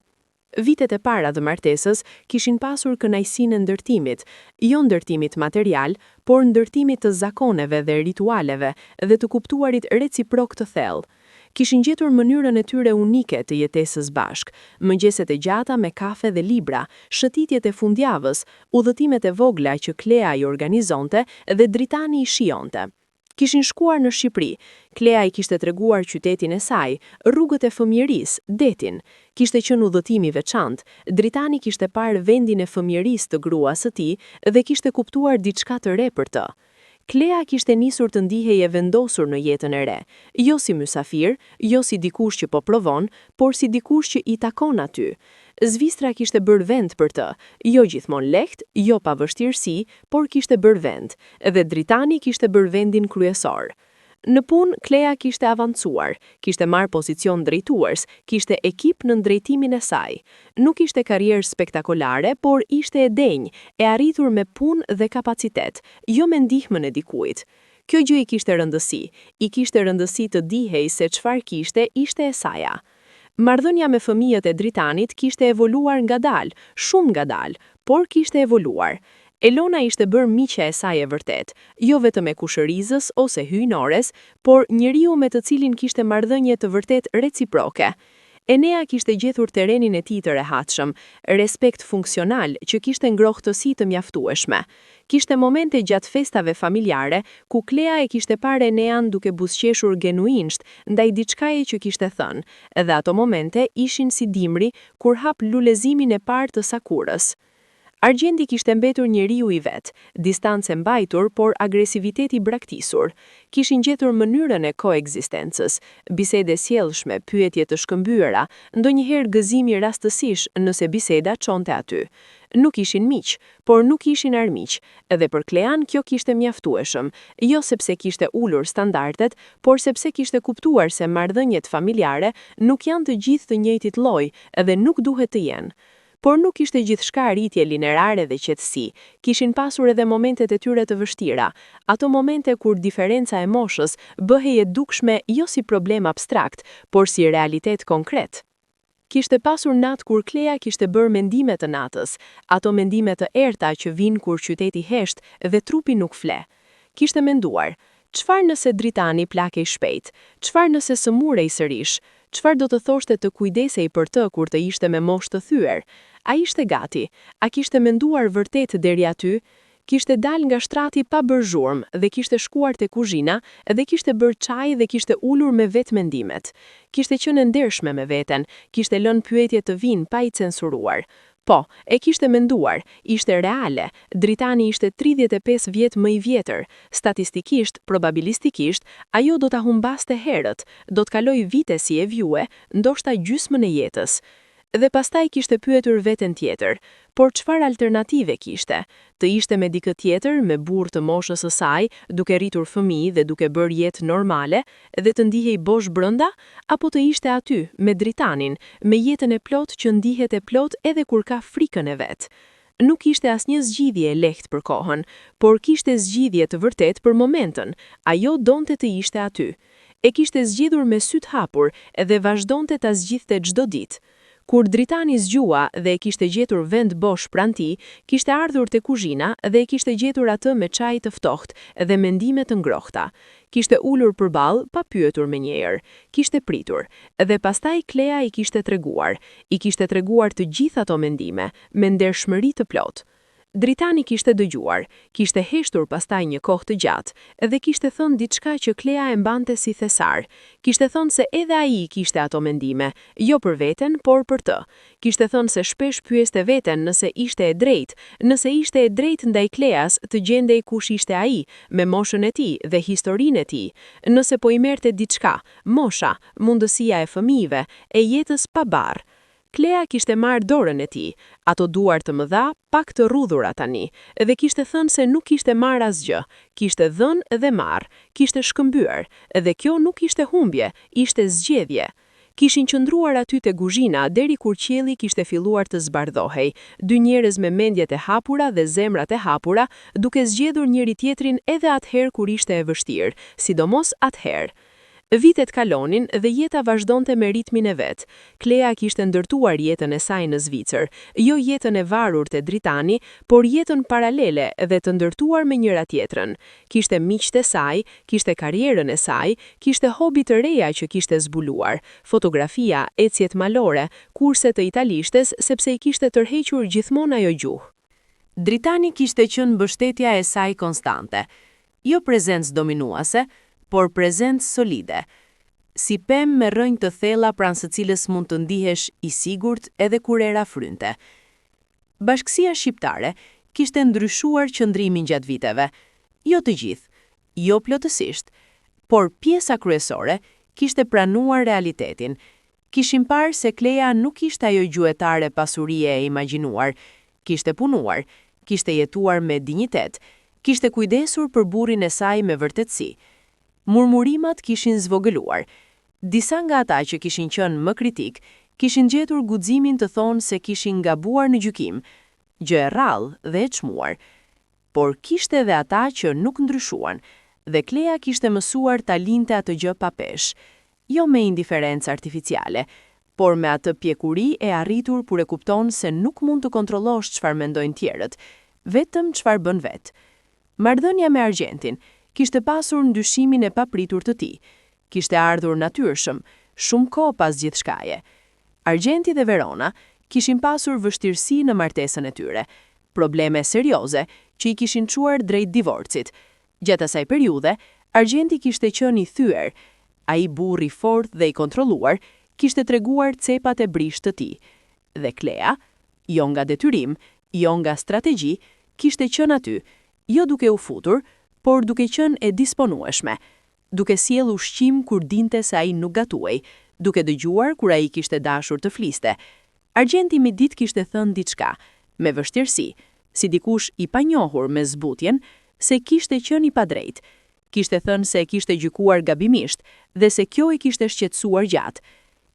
Vitet e para të martesës kishin pasur kënaqësinë e ndërtimit, jo ndërtimit material, por ndërtimit të zakoneve dhe ritualeve dhe të kuptuarit reciprok të thellë. Kishin gjetur mënyrën e tyre unike të jetesës bashk, mëngjeset e gjata me kafe dhe libra, shëtitjet e fundjavës, udhëtimet e vogla që Klea i organizonte dhe Dritani i shionte. Kishin shkuar në Shqipëri, Klea i kishte treguar qytetin e saj, rrugët e fëmijërisë, detin. Kishte qenë udhëtim i veçantë, Dritani kishte parë vendin e fëmijërisë të gruas së tij dhe kishte kuptuar diçka të re për të. Klea kishte nisur të ndihej e vendosur në jetën e re, jo si mysafir, jo si dikush që po provon, por si dikush që i takon aty. Zvistra kishte bërë vend për të, jo gjithmonë lehtë, jo pa vështirësi, por kishte bërë vend, dhe Dritani kishte bërë vendin kryesor. Në punë, Klea kishte avancuar, kishte marrë pozicion drejtues, kishte ekip në drejtimin e saj. Nuk ishte karrierë spektakolare, por ishte e denjë, e arritur me punë dhe kapacitet, jo me ndihmën e dikujt. Kjo gjë i kishte rëndësi të dihej se çfarë kishte ishte e saja. Marrëdhënia me fëmijët e Dritanit kishte evoluar ngadalë, shumë ngadalë, por kishte evoluar. Elona ishte bërë miqe e saj e vërtet, jo vetëm e kushërizës ose hyjnores, por njeriu me të cilin kishte marrëdhënie të vërtet reciproke. Enea kishte gjetur terrenin e tij të rehatshëm, respekt funksional që kishte ngrohtësi të mjaftueshme. Kishte momente gjatë festave familjare ku Klea e kishte parë Enean duke buzëqeshur genuinisht ndaj diçkaje që kishte thënë, dhe ato momente ishin si dimri kur hap lulezimin e parë të sakurës. Argenti kishte mbetur njeriu i vet, distancë mbajtur, por agresiviteti braktisur. Kishin gjetur mënyrën e koekzistencës, bisede sjellshme, pyetje të shkëmbyera, ndonjëherë gëzimi rastësish nëse biseda çonte aty. Nuk ishin miq, por nuk ishin armiq, edhe për Klean kjo kishte mjaftueshëm, jo sepse kishte ulur standardet, por sepse kishte kuptuar se marrëdhëniet familjare nuk janë të gjithë të njëjtit lloj dhe nuk duhet të jenë. Por nuk ishte gjithçka rritje lineare dhe qetësi, kishin pasur edhe momentet e tyre të vështira, ato momente kur diferenca e moshës bëhej e dukshme jo si problem abstrakt, por si realitet konkret. Kishte pasur natë kur Klea kishte bërë mendime të natës, ato mendime të errta që vinë kur qyteti hesht dhe trupi nuk fle. Kishte menduar, çfarë nëse Dritani plakej shpejt, çfarë nëse sëmurej sërish, çfarë do të thoshte të kujdesej për të kur të ishte me moshë të thyer. A ishte gati? A kishte menduar vërtet deri aty? Kishte dal nga shtrati pa bërë zhurmë dhe kishte shkuar te kuzhina dhe kishte bërë çaj dhe kishte ulur me vetë mendimet. Kishte qenë ndershme me veten, kishte lënë pyetje të vinë pa i censuruar. Po, e kishte menduar, ishte reale, Dritani ishte 35 vjet më i vjetër, statistikisht, probabilistikisht, ajo do ta humbaste herët, do të kaloj vite si e vjue, ndoshta gjysmën e jetës. Dhe pastaj kishte pyetur veten tjetër, por çfarë alternative kishte? Të ishte me dikë tjetër, me burr të moshës së saj, duke rritur fëmijë dhe duke bërë jetë normale, dhe të ndihej bosh brenda, apo të ishte aty, me Dritanin, me jetën e plot që ndihet e plot edhe kur ka frikën e vet. Nuk ishte asnjë zgjidhje e lehtë për kohën, por kishte zgjidhje të vërtet për momentën, ajo donte të ishte aty. E kishte zgjidhur me syt hapur edhe vazhdonte ta zgjidhte çdo ditë. Kur Dritani zgjua dhe e kishte gjetur vend bosh pranë tij, kishte ardhur te kuzhina dhe e kishte gjetur atë me çaj të ftohtë dhe mendime të ngrohta. Kishte ulur përballë pa pyetur menjëherë, kishte pritur, dhe pastaj Klea i kishte treguar të gjitha ato mendime, me ndershmëri të plotë. Dritani kishte dëgjuar, kishte heshtur pastaj një kohë të gjatë, dhe kishte thënë diçka që Klea e mbante si thesar. Kishte thënë se edhe ai kishte ato mendime, jo për veten, por për të. Kishte thënë se shpesh pyeste veten nëse ishte e drejtë ndaj Kleas të gjendej kush ishte ai, me moshën e tij dhe historinë e tij, nëse po i merrte diçka, mosha, mundësia e fëmijëve, e jetës pa barr. Klea kishte marrë dorën e tij, ato duar të mëdha, pak të rrudhura tani, dhe kishte thënë se nuk kishte marrë asgjë, kishte dhënë dhe marrë, kishte shkëmbyer, dhe kjo nuk ishte humbje, ishte zgjedhje. Kishin qëndruar aty te kuzhina deri kur qielli kishte filluar të zbardhohej, dy njerëz me mendjet e hapura dhe zemrat e hapura, duke zgjedhur njëri tjetrin edhe atëherë kur ishte e vështirë, sidomos atëherë. Vitet kalonin dhe jeta vazhdonte me ritmin e vet. Klea kishte ndërtuar jetën e saj në Zvicër, jo jetën e varur te Dritani, por jetën paralele dhe të ndërtuar me njëra tjetrën. Kishte miqtë e saj, kishte karrierën e saj, kishte hobi të reja që kishte zbuluar, fotografia, ecjet malore, kurse të italishtes sepse i kishte tërhequr gjithmonë ajo gjuhë. Dritani kishte qenë mbështetja e saj konstante, jo prezencë dominuese, por prezencë solide, si pemë me rrënjë të thella pranë së cilës mund të ndihesh i sigurt edhe kur era frynte. Bashkësia shqiptare kishte ndryshuar qëndrimin gjatë viteve, jo të gjithë, jo plotësisht, por pjesa kryesore kishte pranuar realitetin. Kishin parë se Klea nuk ishte ajo gjuetare pasurie e imagjinuar, kishte punuar, kishte jetuar me dinjitet, kishte kujdesur për burrin e saj me vërtetësi. Murmurimat kishin zvogëluar. Disa nga ata që kishin qenë më kritik, kishin gjetur guximin të thonë se kishin gabuar në gjykim, gjë e rrallë dhe e çmuar. Por kishte edhe ata që nuk ndryshuan, dhe Klea kishte mësuar ta linte atë gjë pa peshë, jo me indiferencë artificiale, por me atë pjekuri e arritur kur e kupton se nuk mund të kontrollosh çfarë mendojnë tjerët, vetëm çfarë bën vet. Marrëdhënia me Argjentin kishte pasur ndyshimin e papritur të tij. Kishte ardhur natyrshëm, shumë kohë pas gjithçkaje. Argjenti dhe Verona kishin pasur vështirësi në martesën e tyre, probleme serioze që i kishin çuar drejt divorcit. Gjatë asaj periudhe, Argjenti kishte qenë i thyer, ai burri i fortë dhe i kontrolluar, kishte treguar cepat e brisht të tij. Dhe Klea, jo nga detyrim, jo nga strategji, kishte qenë aty, jo duke u futur, por duke qenë e disponueshme, duke sjellë ushqim kur dinte se ai nuk gatuej, duke dëgjuar kur ai kishte dashur të fliste. Argjenti me ditë kishte thënë diçka, me vështirësi, si dikush i panjohur me zbutjen, se kishte qenë i padrejt. Kishte thënë se kishte gjykuar gabimisht dhe se kjo i kishte shqetësuar gjatë.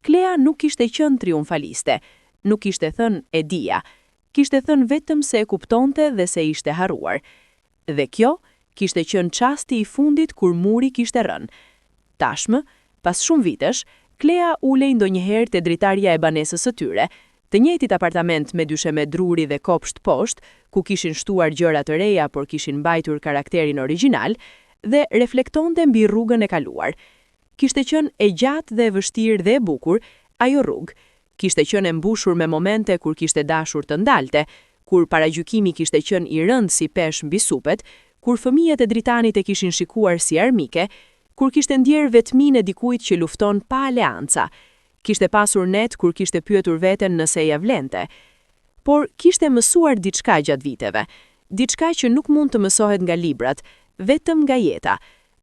Klea nuk kishte qenë triumfaliste, nuk kishte thënë e dija, kishte thënë vetëm se e kuptonte dhe se ishte harruar. Dhe kjo kishte qenë çasti i fundit kur muri kishte rënë. Tashmë, pas shumë vitesh, Klea ulej ndonjëherë te dritarja e banesës së tyre, të njëjtit apartament me dysheme druri dhe kopsht poshtë, ku kishin shtuar gjëra të reja por kishin mbajtur karakterin origjinal, dhe reflektonte mbi rrugën e kaluar. Kishte qenë e gjatë dhe e vështirë dhe e bukur, ajo rrugë. Kishte qenë e mbushur me momente kur kishte dashur të ndalte, kur paragjykimi kishte qenë i rëndë si peshë mbi supet, kur fëmijët e Dritanit e kishin shikuar si armike, kur kishte ndjerë vetminë e dikujt që lufton pa aleanca, kishte pasur net kur kishte pyetur veten nëse ja vlente. Por kishte mësuar diçka gjatë viteve, diçka që nuk mund të mësohet nga librat, vetëm nga jeta,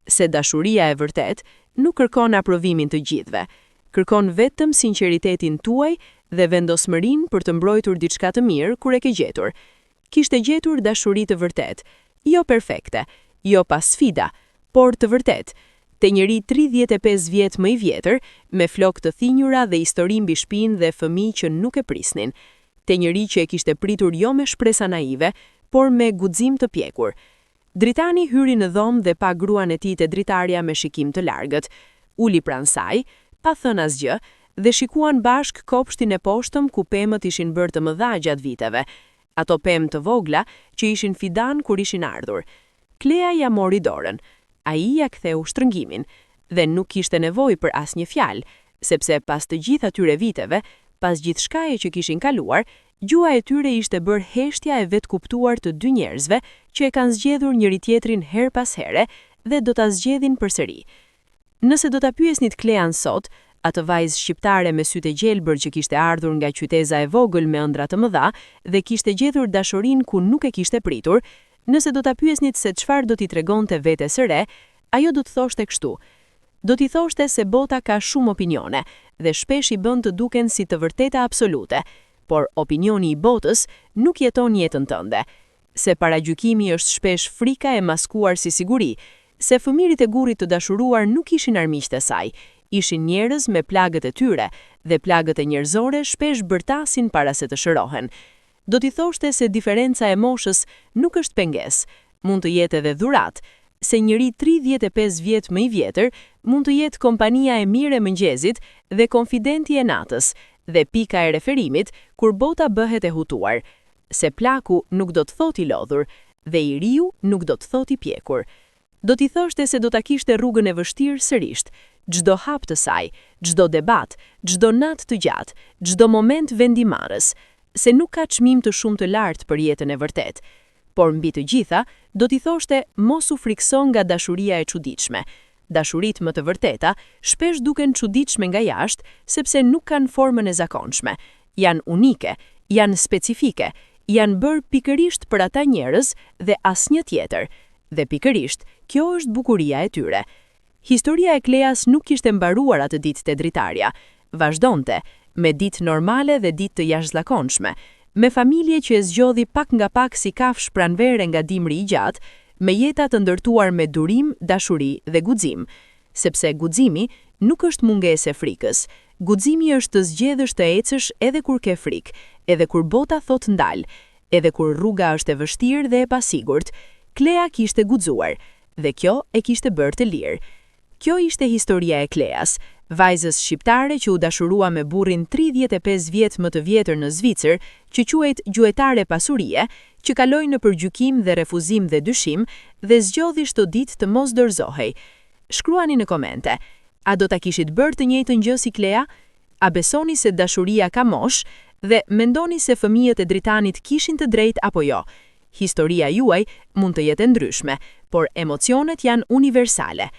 se dashuria e vërtet nuk kërkon aprovimin të gjithëve, kërkon vetëm sinqeritetin tuaj dhe vendosmërinë për të mbrojtur diçka të mirë kur e ke gjetur. Kishte gjetur dashuri të vërtet, jo perfekte, jo pas sfida, por të vërtet, te njëri 35 vjet më i vjetër, me flokë të thinjura dhe histori mbi shpinë dhe fëmijë që nuk e prisnin, te njëri që e kishte pritur jo me shpresa naive, por me guxim të pjekur. Dritani hyri në dhomë dhe pa gruan e tij te dritarja me shikim të largët, uli pranë saj, pa thënë asgjë, dhe shikuan bashk kopshtin e poshtëm ku pemët ishin bërë të mëdha gjatë viteve, ato pemë të vogla që ishin fidan kur ishin ardhur. Klea ja mori dorën, ai ja ktheu shtrëngimin, dhe nuk kishte nevojë për asnjë fjalë, sepse pas të gjithë atyre viteve, pas gjithçkaje që kishin kaluar, gjua e tyre ishte bërë heshtja e vetkuptuar të dy njerëzve që e kanë zgjedhur njëri tjetrin her pas here dhe do ta zgjedhin përsëri. Nëse do ta pyesnit Klean sot, atë vajzë shqiptare me sytë gjelbër që kishte ardhur nga qyteza e vogël me ëndra të mëdha dhe kishte gjetur dashurinë ku nuk e kishte pritur, nëse do ta pyesnit se çfarë do t'i tregonte vetes së re, ajo do të thoshte kështu: do t'i thoshte se bota ka shumë opinione dhe shpesh i bën të duken si të vërteta absolute, por opinioni i botës nuk jeton jetën tënde. Se paragjykimi është shpesh frika e maskuar si siguri, se fëmirit e gurit të dashuruar nuk ishin armiqtë e saj, ishin njerëz me plagët e tyre dhe plagët e njerëzore shpesh bërtasin para se të shërohen. Do t'i thoshte se diferenca e moshës nuk është pengesë, mund të jetë edhe dhurat, se njëri 35 vjet më i vjetër mund të jetë kompania e mirë e mëngjesit dhe konfidenti e natës, dhe pika e referimit kur bota bëhet e hutuar, se plaku nuk do të thot i lodhur dhe i riu nuk do të thot i pjekur. Do t'i thoshte se do t'a kishte rrugën e vështirë sërisht, çdo hap të saj, çdo debat, çdo natë të gjatë, çdo moment vendimarrës, se nuk ka çmim të shumë të lartë për jetën e vërtet. Por mbi të gjitha, do t'i thoshte mos u frikson nga dashuria e çuditshme. Dashuritë më të vërteta shpesh duken çuditshme nga jashtë, sepse nuk kanë formën e zakonshme. Janë unike, janë specifike, janë bërë pikërisht për ata njerëz dhe asnjë tjetër. Dhe pikërisht, kjo është bukuria e tyre. Historia e Kleas nuk kishte mbaruar atë ditë te dritarja. Vazhdonte, me ditë normale dhe ditë të jashtëzakonshme, me familje që e zgjodhi pak nga pak si kafshë pranvere nga dimri i gjatë, me jeta të ndërtuar me durim, dashuri dhe guxim. Sepse guximi nuk është mungesë e frikës. Guximi është të zgjedhësh të ecësh edhe kur ke frikë, edhe kur bota thot ndal, edhe kur rruga është e vështirë dhe e pasigurt. Klea kishte guxuar, dhe kjo e kishte bërë të lirë. Kjo ishte historia e Kleas, vajzës shqiptare që u dashurua me burrin 35 vjet më të vjetër në Zvicër, që quhet gjuetare pasurie, që kaloi në përgjykim dhe refuzim dhe dyshim dhe zgjodhi çdo ditë të mos dorëzohej. Shkruani në komente, a do ta kishit bërë të njëjtën gjë si Klea? A besoni se dashuria ka moshë dhe mendoni se fëmijët e Dritanit kishin të drejtë apo jo? Historia juaj mund të jetë ndryshme, por emocionet janë universale.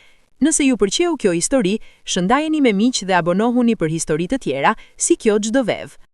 Nëse ju pëlqeu kjo histori, shëndajeni me miq dhe abonohuni për histori të tjera, si kjo çdo vevë.